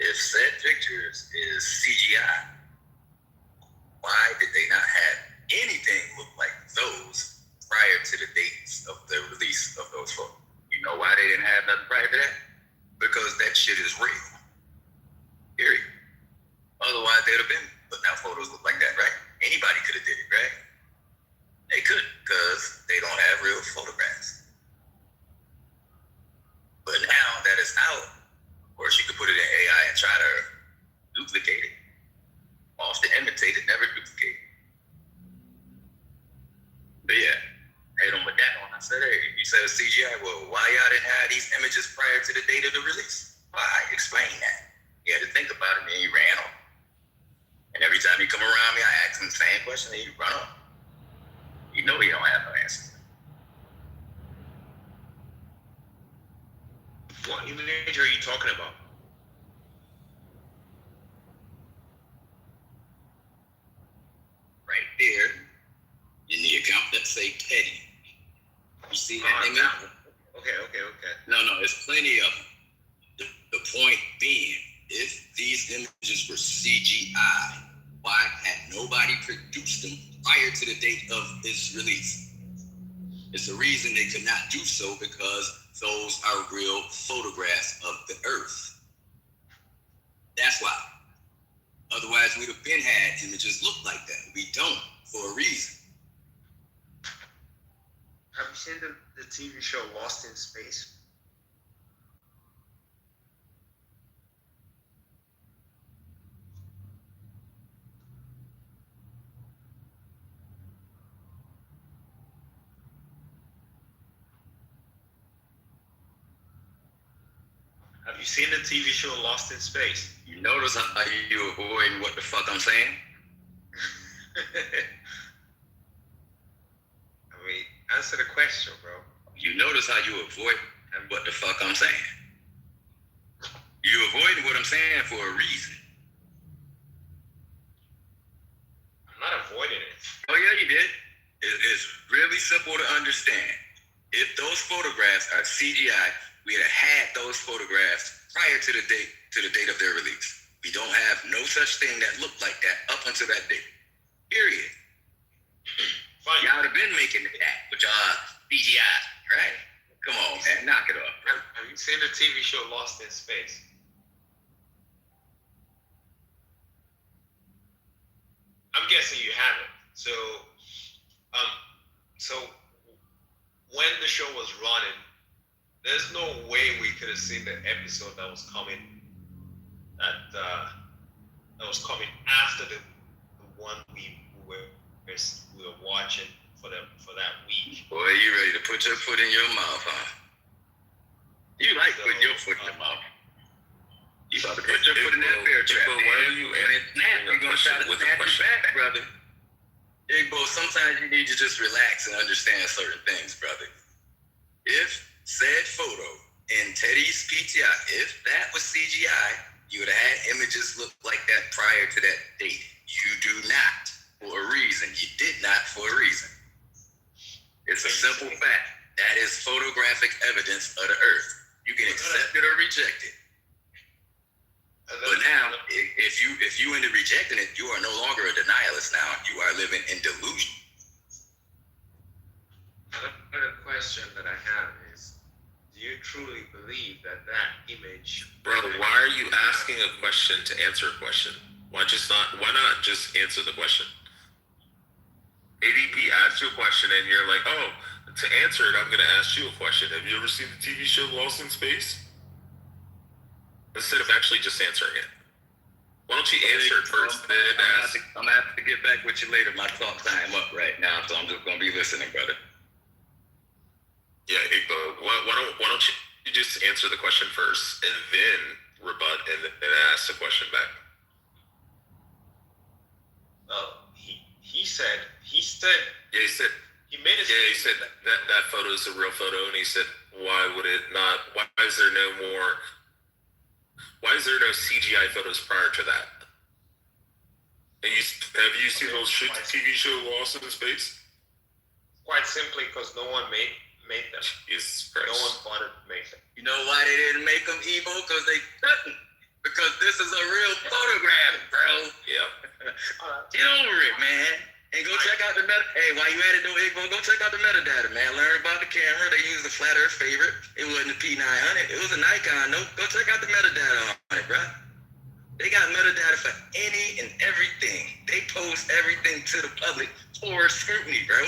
If said pictures is CGI, why did they not have anything look like those prior to the dates of the release of those photos? You know why they didn't have nothing prior to that? Because that shit is real. Period. Otherwise, they'd have been putting out photos look like that, right? Anybody could have did it, right? They couldn't, because they don't have real photographs. But now that it's out, of course, you could put it in AI and try to duplicate it. Often imitate it, never duplicate it. But yeah, hate them with that one. I said, hey, you said a CGI. Well, why y'all didn't have these images prior to the date of the release? Why? Explain that. He had to think about it, and he ran on. And every time he come around me, I ask him the same question, and he run on. You know he don't have no answer. What image are you talking about? Right there, in the account that say Teddy. You see that image? Okay. No, there's plenty of them. The point being, if these images were CGI, why had nobody produced them prior to the date of its release? It's the reason they could not do so, because those are real photographs of the Earth. That's why. Otherwise, we'd have been had images look like that. We don't, for a reason. Have you seen the TV show Lost in Space? Have you seen the TV show Lost in Space? You notice how you avoiding what the fuck I'm saying? I mean, answer the question, bro. You notice how you avoid what the fuck I'm saying? You avoiding what I'm saying for a reason. I'm not avoiding it. Oh yeah, you did. It's really simple to understand. If those photographs are CGI, we'd have had those photographs prior to the date of their release. We don't have no such thing that looked like that up until that date. Period. Fine. Y'all would have been making that with y'all CGI, right? Come on, man, knock it off. Have you seen the TV show Lost in Space? I'm guessing you haven't. So when the show was running, there's no way we could have seen the episode that was coming after the one we were watching for that week. Boy, you ready to put your foot in your mouth, huh? You like putting your foot in the mouth. You about to put your foot in that bear trap. Igbo, why are you You're going to try to snatch it back, brother. Igbo, sometimes you need to just relax and understand certain things, brother. If said photo in Teddy's PTI, if that was CGI, you would have had images look like that prior to that date. You do not for a reason. You did not for a reason. It's a simple fact. That is photographic evidence of the earth. You can accept it or reject it. But now, if you end up rejecting it, you are no longer a denialist now. You are living in delusion. Another question that I have is, do you truly believe that image... Bro, why are you asking a question to answer a question? Why not just answer the question? ADP asks you a question and you're like, oh, to answer it, I'm going to ask you a question. Have you ever seen the TV show Lost in Space? Instead of actually just answering it. Why don't you answer it first? I'm going to have to get back with you later. My talk time up right now, so I'm just going to be listening, brother. Yeah, Igbo, why don't you just answer the question first and then rebut and then ask the question back? He said. Yeah, he said. He made a statement. Yeah, he said that photo is a real photo, and he said, why is there no CGI photos prior to that? And have you seen those TV show Lost in Space? Quite simply because no one made them. Jesus Christ. No one bothered to make them. You know why they didn't make them, Evo? Because they couldn't. Because this is a real photograph, bro. Yeah. Get over it, man. And go check out the Hey, while you at it though, Igbo, go check out the metadata, man. Learn about the camera. They used a flat earth favorite. It wasn't a P900. It was a Nikon. No, go check out the metadata on it, bro. They got metadata for any and everything. They post everything to the public for scrutiny, bro.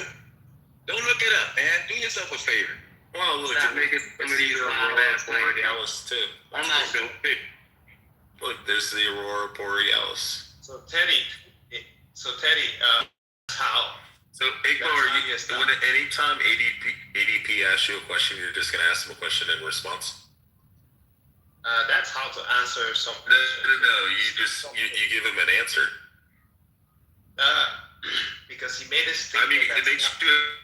Don't look it up, man. Do yourself a favor. Well, look, stop making some of these Aurora Borealis too. I'm not doing it. Look, there's the Aurora Borealis. So Teddy, how? So Igbo, anytime ADP asks you a question, you're just gonna ask them a question in response? That's how to answer something. No. You give him an answer. Because he made a statement. I mean, it makes you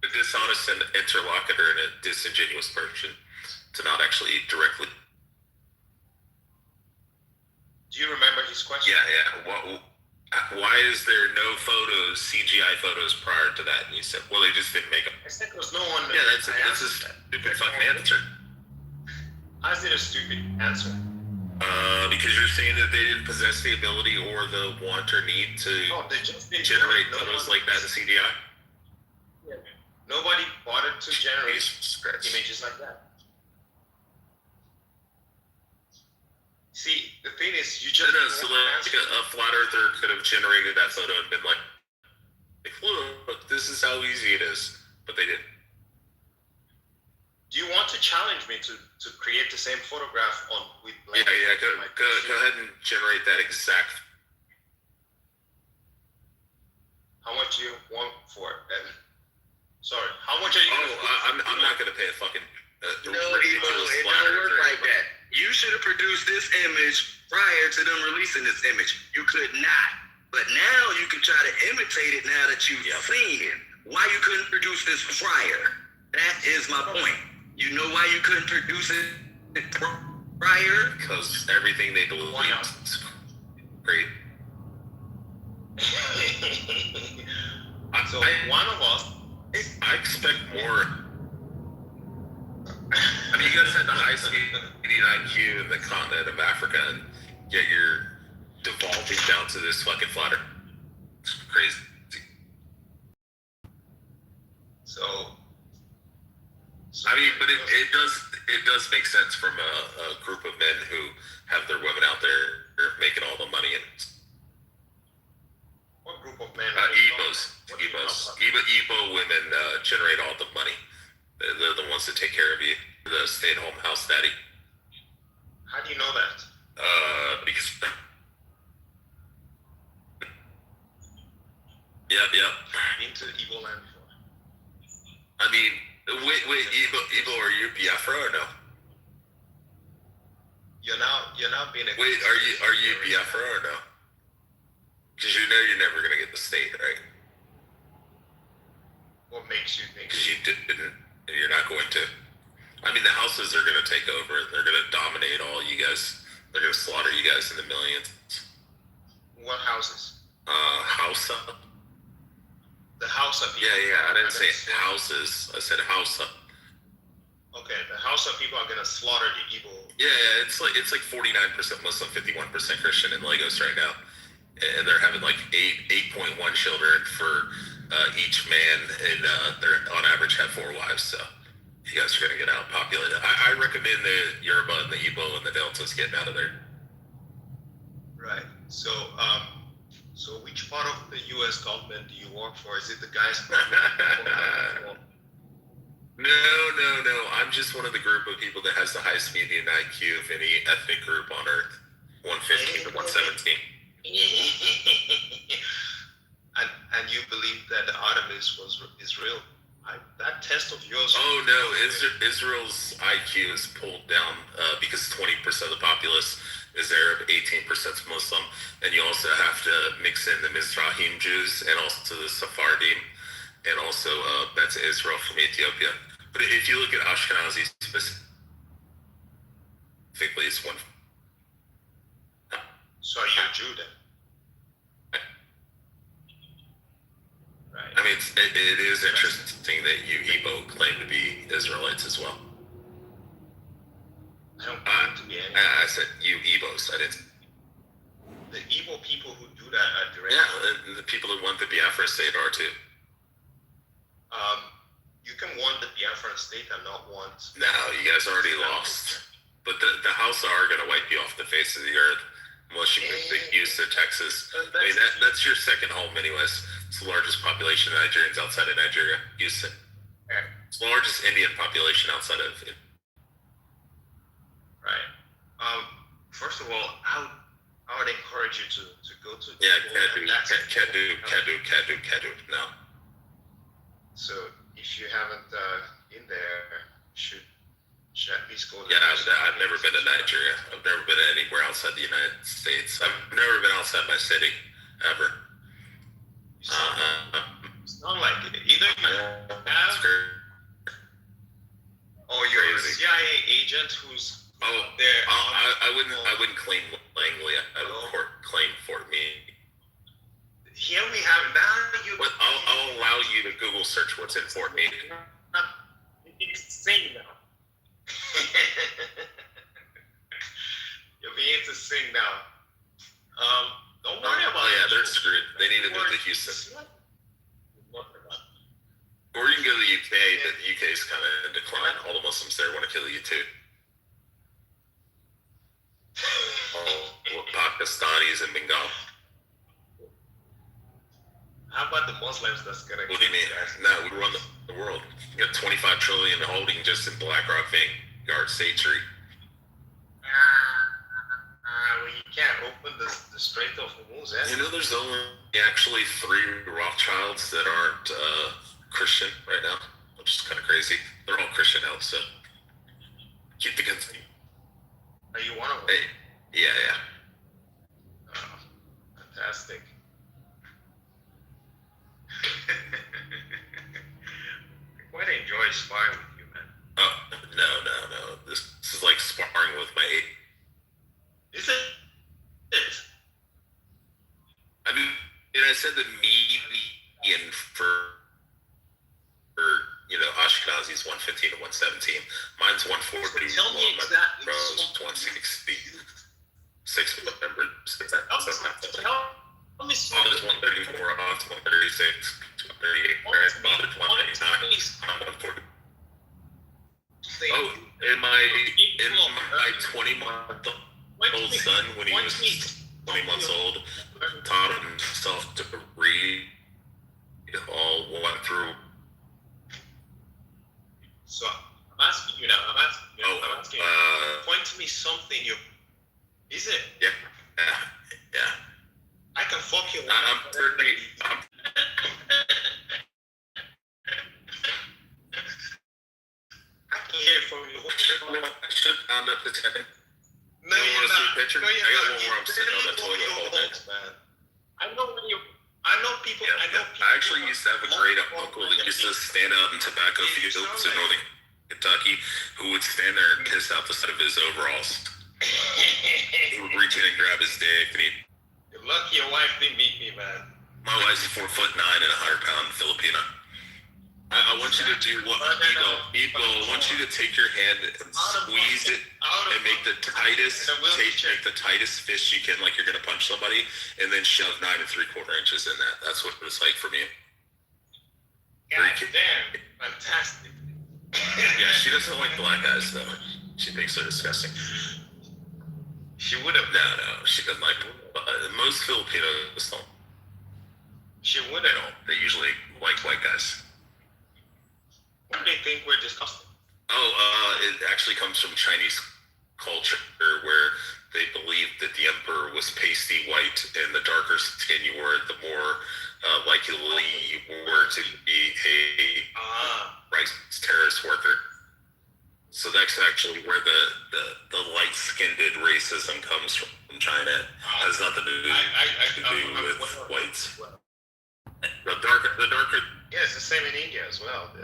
a dishonest interlocutor and a disingenuous person to not actually directly. Do you remember his question? Yeah. Why is there no photos, CGI photos prior to that? And you said, well, they just didn't make them. I said there was no one. Yeah, that's a stupid fucking answer. How's it a stupid answer? Because you're saying that they didn't possess the ability or the want or need to generate photos like that in CGI? Yeah. Nobody bothered to generate images like that. See, the thing is, you just... So a flat earther could have generated that photo and been like, look, this is how easy it is. But they didn't. Do you want to challenge me to create the same photograph with... Go ahead and generate that exact... How much do you want for it, then? Sorry, how much are you... I'm not going to pay a fucking... No, it don't work like that. You should have produced this image prior to them releasing this image. You could not. But now you can try to imitate it now that you've seen it. Why you couldn't produce this prior? That is my point. You know why you couldn't produce it prior? Because everything they believe is great. So one of us... I expect more... I mean, you guys had the highest median IQ in the continent of Africa, and yet you're devolving down to this fucking flatter. It's crazy. So I mean, but it does make sense from a group of men who have their women out there making all the money. And what group of men? Igbo women generate all the money. They're the ones that take care of you, the stay-at-home house daddy. How do you know that? Because... Yep. Been to Igbo land before. I mean, wait, Igbo, are you Biafra or no? you're not being. Wait, are you Biafra or no? Because you know you're never gonna get the state, right? What makes you think? Because you didn't, and you're not going to. I mean, the houses are gonna take over. They're gonna dominate all you guys. They're gonna slaughter you guys in the millions. What houses? Hausa. The Hausa people. Yeah. I didn't say houses. I said Hausa. Okay, the Hausa people are gonna slaughter the Igbo. Yeah, it's like 49% Muslim, 51% Christian in Lagos right now, and they're having like 8.1 children for each man, and they're on average have 4 wives. So you guys are gonna get outpopulated. I recommend the Yoruba and the Igbo and the Deltas getting out of there. Right. So, so which part of the U.S. government do you work for? Is it the guys? No. I'm just one of the group of people that has the highest median IQ of any ethnic group on Earth, 115 to 117. And you believe that the Artemis is real? That test of yours. Oh no, Israel's IQ is pulled down because 20% of the populace is Arab, 18% is Muslim, and you also have to mix in the Mizrahim Jews and also the Sephardim, and also that's Israel from Ethiopia. But if you look at Ashkenazi specifically, it's one. So you're Jew then? Right. I mean, it is interesting that you Igbo claim to be Israelites as well. I don't claim to be any. I said you Igbos. I didn't. The Igbo people who do that are direct. Yeah, the people who want the Biafra state are too. You can want the Biafran state and not want. No, you guys already lost. But the Hausa are going to wipe you off the face of the earth unless you move to Houston, Texas. I mean, that's your second home, anyways. It's the largest population of Nigerians outside of Nigeria, Houston. It's the largest Indian population outside of it. Right. First of all, I would encourage you to go to. Yeah, Kadu. No. So if you haven't been there, should at least go. Yeah, I've never been to Nigeria. I've never been anywhere outside the United States. I've never been outside my city, ever. It's not like it. Either you have, or you're a CIA agent who's there. I wouldn't claim Langley. I would claim Fort Meade. Here we have now. I'll allow you to Google search what's in Fort Meade. It's sing now. You're beginning to sing now. Don't worry about it. Oh yeah, they're screwed. They need to move to Houston. Or you can go to the UK, but the UK is kind of in decline. All the Muslims there want to kill you too. All Pakistanis and Bengal. How about the Muslims that's gonna? What do you mean? No, we run the world. We got 25 trillion holding just in BlackRock Vanguard State Street. Well, you can't open the Strait of Hormuz. You know, there's only actually 3 Rothschilds that aren't Christian right now, which is kind of crazy. They're all Christian now, so keep the guns. Are you one of them? Hey, yeah. Oh, fantastic. I quite enjoy sparring with you, man. Oh, no. This is like sparring with my 8. Is it? I mean, I said the median for Ashkenazi is 115 to 117. Mine's 140. Tell me exactly. Rose 160. 6 members. Tell me something. Mom is 134. Mom's 136. 238. Grandmother's 189. I'm 140. Oh, in my 20-month-old son, when he was 20 months old, taught himself to read. All went through. So I'm asking you now. I'm asking you. Point to me something you. Is it? Yeah. I can fuck you. I'm 30. I can hear it from you. I should round up to 10. No, No, you want to see a picture? No, I got one where I'm sitting on the toilet holding. man. I know people. Yeah, I know people. I actually used to have a great uncle that used to stand out in tobacco fields in northern Kentucky, who would stand there and piss out the side of his overalls. He would reach in and grab his dick, and he'd... You're lucky your wife didn't meet me, man. My wife's 4'9" and 100-pound Filipina. I want you to do what I want you to take your hand and squeeze it and make the tightest fist you can, like you're gonna punch somebody, and then shove 9 3/4 inches in that. That's what it was like for me. God damn, fantastic. Yeah, she doesn't like black guys though. She thinks they're disgusting. She would have. No, she doesn't like. Most Filipinos don't. She would They have. don't. They usually like white guys. They think we're disgusting. It actually comes from Chinese culture, where they believed that the emperor was pasty white, and the darker skin you were, the more likely you were to be a rice terrorist worker. So that's actually where the light-skinned racism comes from China. It has nothing to do with whites. The darker. Yeah, it's the same in India as well.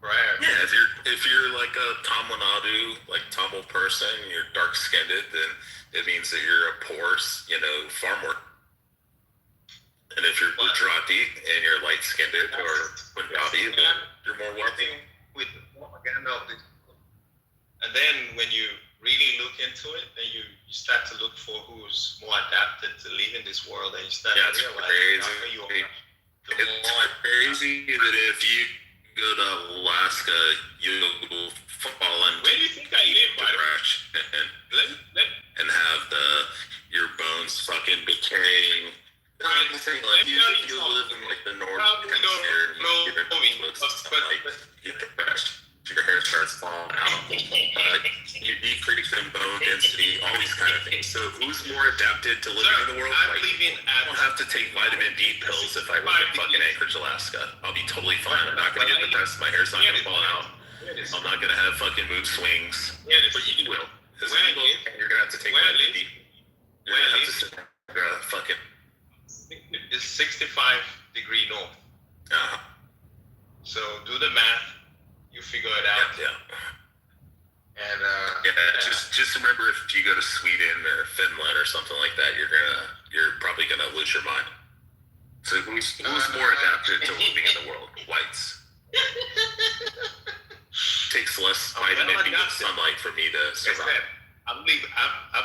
Yeah, if you're like a Tamil Nadu, like Tamil person, you're dark skinned, then it means that you're a poor, farmer. And if you're Gujarati and you're light skinned or Punjabi, then you're more wealthy. And then when you really look into it, then you start to look for who's more adapted to live in this world, and you start to realize it's crazy that if you go to Alaska, you'll fall into where do you think I live, by the way? and have your bones fucking decaying. Like you live in like the north hemisphere, you depressed. Your hair starts falling out. You decrease in bone density, all these kind of things. So who's more adapted to living in the world? I don't have to take vitamin D pills if I live in fucking Anchorage, Alaska. I'll be totally fine. I'm not going to get depressed. My hair's not going to fall out. I'm not going to have fucking mood swings. But you will. Because you're going to have to take vitamin D. You're going to have to sit there fucking... It's 65-degree north. So do the math. You figure it out. Yeah. And just remember, if you go to Sweden or Finland or something like that, you're probably gonna lose your mind. So who's more adapted to living in the world? Whites. Takes less vitamin D and sunlight for me to survive. I've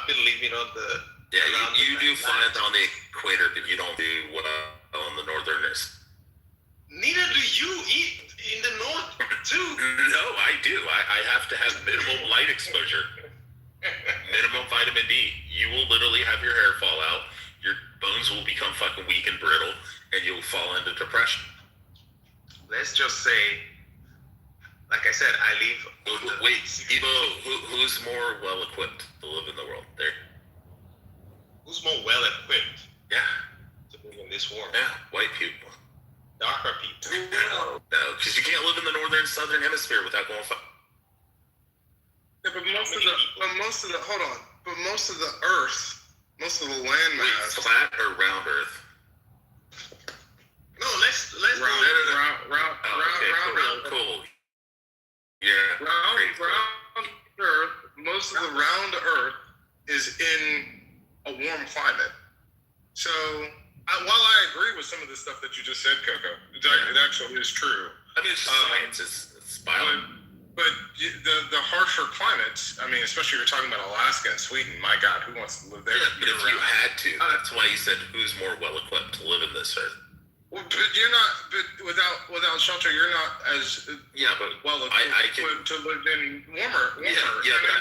been living on the. Yeah, you do fine on the equator, but you don't do well on the northerners. Neither do you eat in the north too. No, I do. I have to have minimum light exposure. Minimum vitamin D. You will literally have your hair fall out. Your bones will become fucking weak and brittle, and you'll fall into depression. Let's just say, like I said, I live. Wait, Ibo, who's more well equipped to live in the world? There. Who's more well equipped? Yeah. To live in this world? Yeah, white people. Darker people. No, because you can't live in the northern and southern hemisphere without going. Yeah, but most of the Earth, most of the landmass. Flat or round Earth? No, let's round. Cool. Yeah. Round Earth. Most of the round Earth is in a warm climate. So. While I agree with some of the stuff that you just said, Coco, it actually is true. I mean, it's science, it's biology. But the harsher climates, I mean, especially if you're talking about Alaska and Sweden, my God, who wants to live there? Yeah, but if you had to, that's why you said who's more well-equipped to live in this earth. Well, but you're not, but without shelter, you're not as well-equipped to live in warmer. Yeah,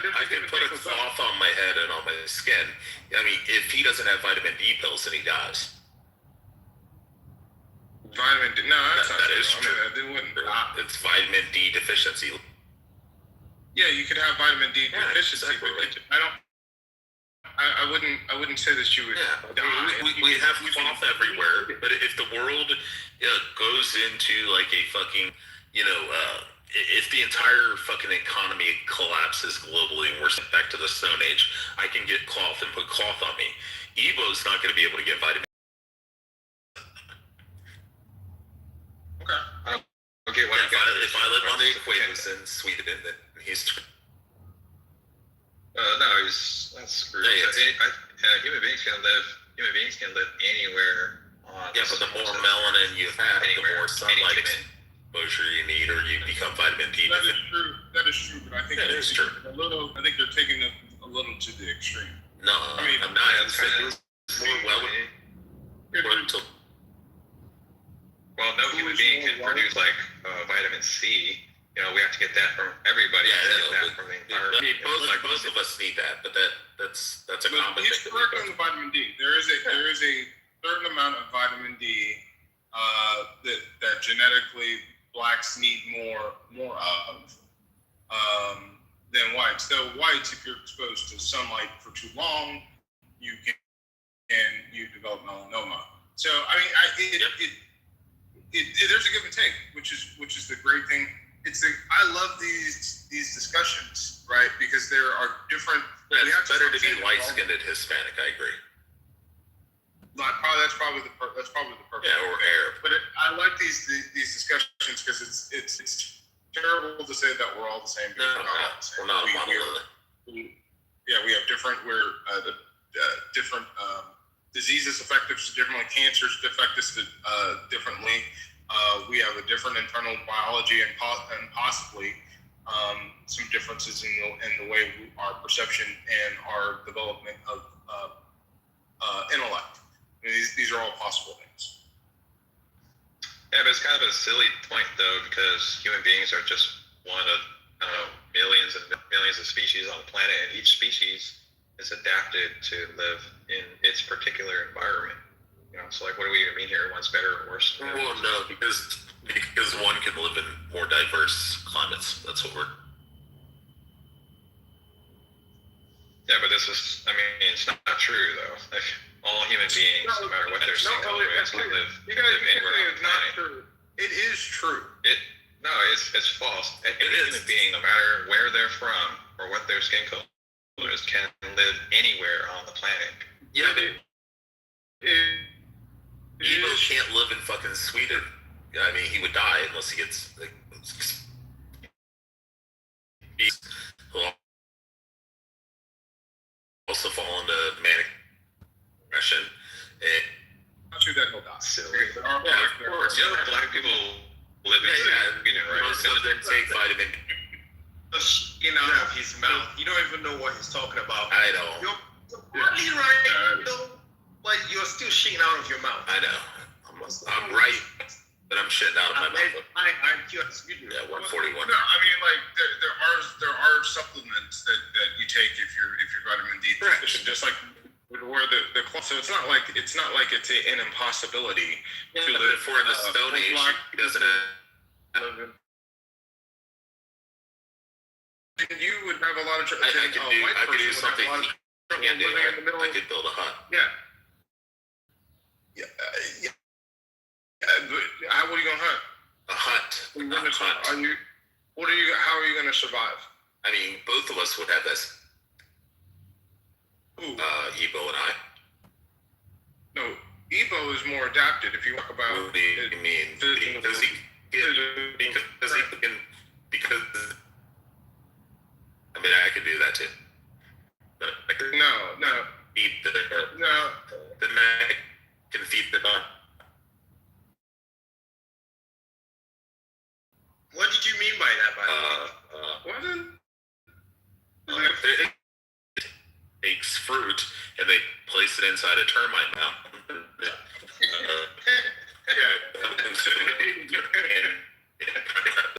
but I can put a cloth on my head and on my skin. I mean, if he doesn't have vitamin D pills, then he dies. Vitamin D? No, that is true. I mean, they wouldn't. It's vitamin D deficiency. Yeah, you could have vitamin D deficiency, exactly. but I wouldn't say that you would die. We have cloth everywhere, but if the world goes into like a fucking, if the entire fucking economy collapses globally and we're sent back to the Stone Age, I can get cloth and put cloth on me. Evo's not going to be able to get vitamin. Okay. Okay, what if I live on the equator in Sweden, then he's. No, that's screwed. Human beings can live anywhere on. Yeah, but the more melanin you have, the more sunlight exposure you need, or you become vitamin D. That is true. That is true, but I think it is true. I think they're taking it a little to the extreme. No, I mean, I'm not. I'm saying more well, no human being can produce like vitamin C. You know, we have to get that from everybody. From the environment. Both of us need that, but that's a common thing. He's correct on the vitamin D. There is a certain amount of vitamin D that genetically blacks need more of than whites. So whites, if you're exposed to sunlight for too long, you develop melanoma. So I mean, there's a give and take, which is the great thing. I love these discussions, right? Because there are different. Yeah, it's better to be light-skinned and Hispanic. I agree. That's probably the perfect. Yeah, or Arab. But I like these discussions because it's terrible to say that we're all the same. We're not a monolith. Yeah, we have different. Different diseases affect us differently. Cancers affect us differently. We have a different internal biology and possibly some differences in the way our perception and our development of intellect. I mean, these are all possible things. Yeah, but it's kind of a silly point though, because human beings are just one of millions and millions of species on the planet, and each species is adapted to live in its particular environment. You know, so like, what do we even mean here? One's better or worse? Well, no, because one can live in more diverse climates. That's what we're. Yeah, but I mean, it's not true though. Like, all human beings, no matter what their skin color is, can live anywhere on the planet. It is true. It's false. Any human being, no matter where they're from or what their skin color is, can live anywhere on the planet. Yeah, Evo can't live in fucking Sweden. I mean, he would die unless he gets like. He'll also fall into manic depression. Not sure that he'll die. Silly. Yeah, of course. Black people live in Sweden, right? Most of them take vitamin. Skin out of his mouth. You don't even know what he's talking about. I know. You're probably right. Like you're still shitting out of your mouth. I know. I'm right, but I'm shitting out of my mouth. I'm curious. Yeah, 141. No, I mean, like there are supplements that you take if you're vitamin D deficient, just like where the so it's not like it's an impossibility to live. If we're in the Stone Age, he doesn't have. And you would have a lot of. I could do something. I could build a hut. Yeah. What are you gonna hunt? A hut. How are you gonna survive? I mean, both of us would have this. Who? Ebo and I. No, Ebo is more adapted. If you talk about. What do you mean? Because I mean, I could do that too. But No. Feed the neck can feed the dog. What did you mean by that, by the way? It takes fruit and they place it inside a termite mound.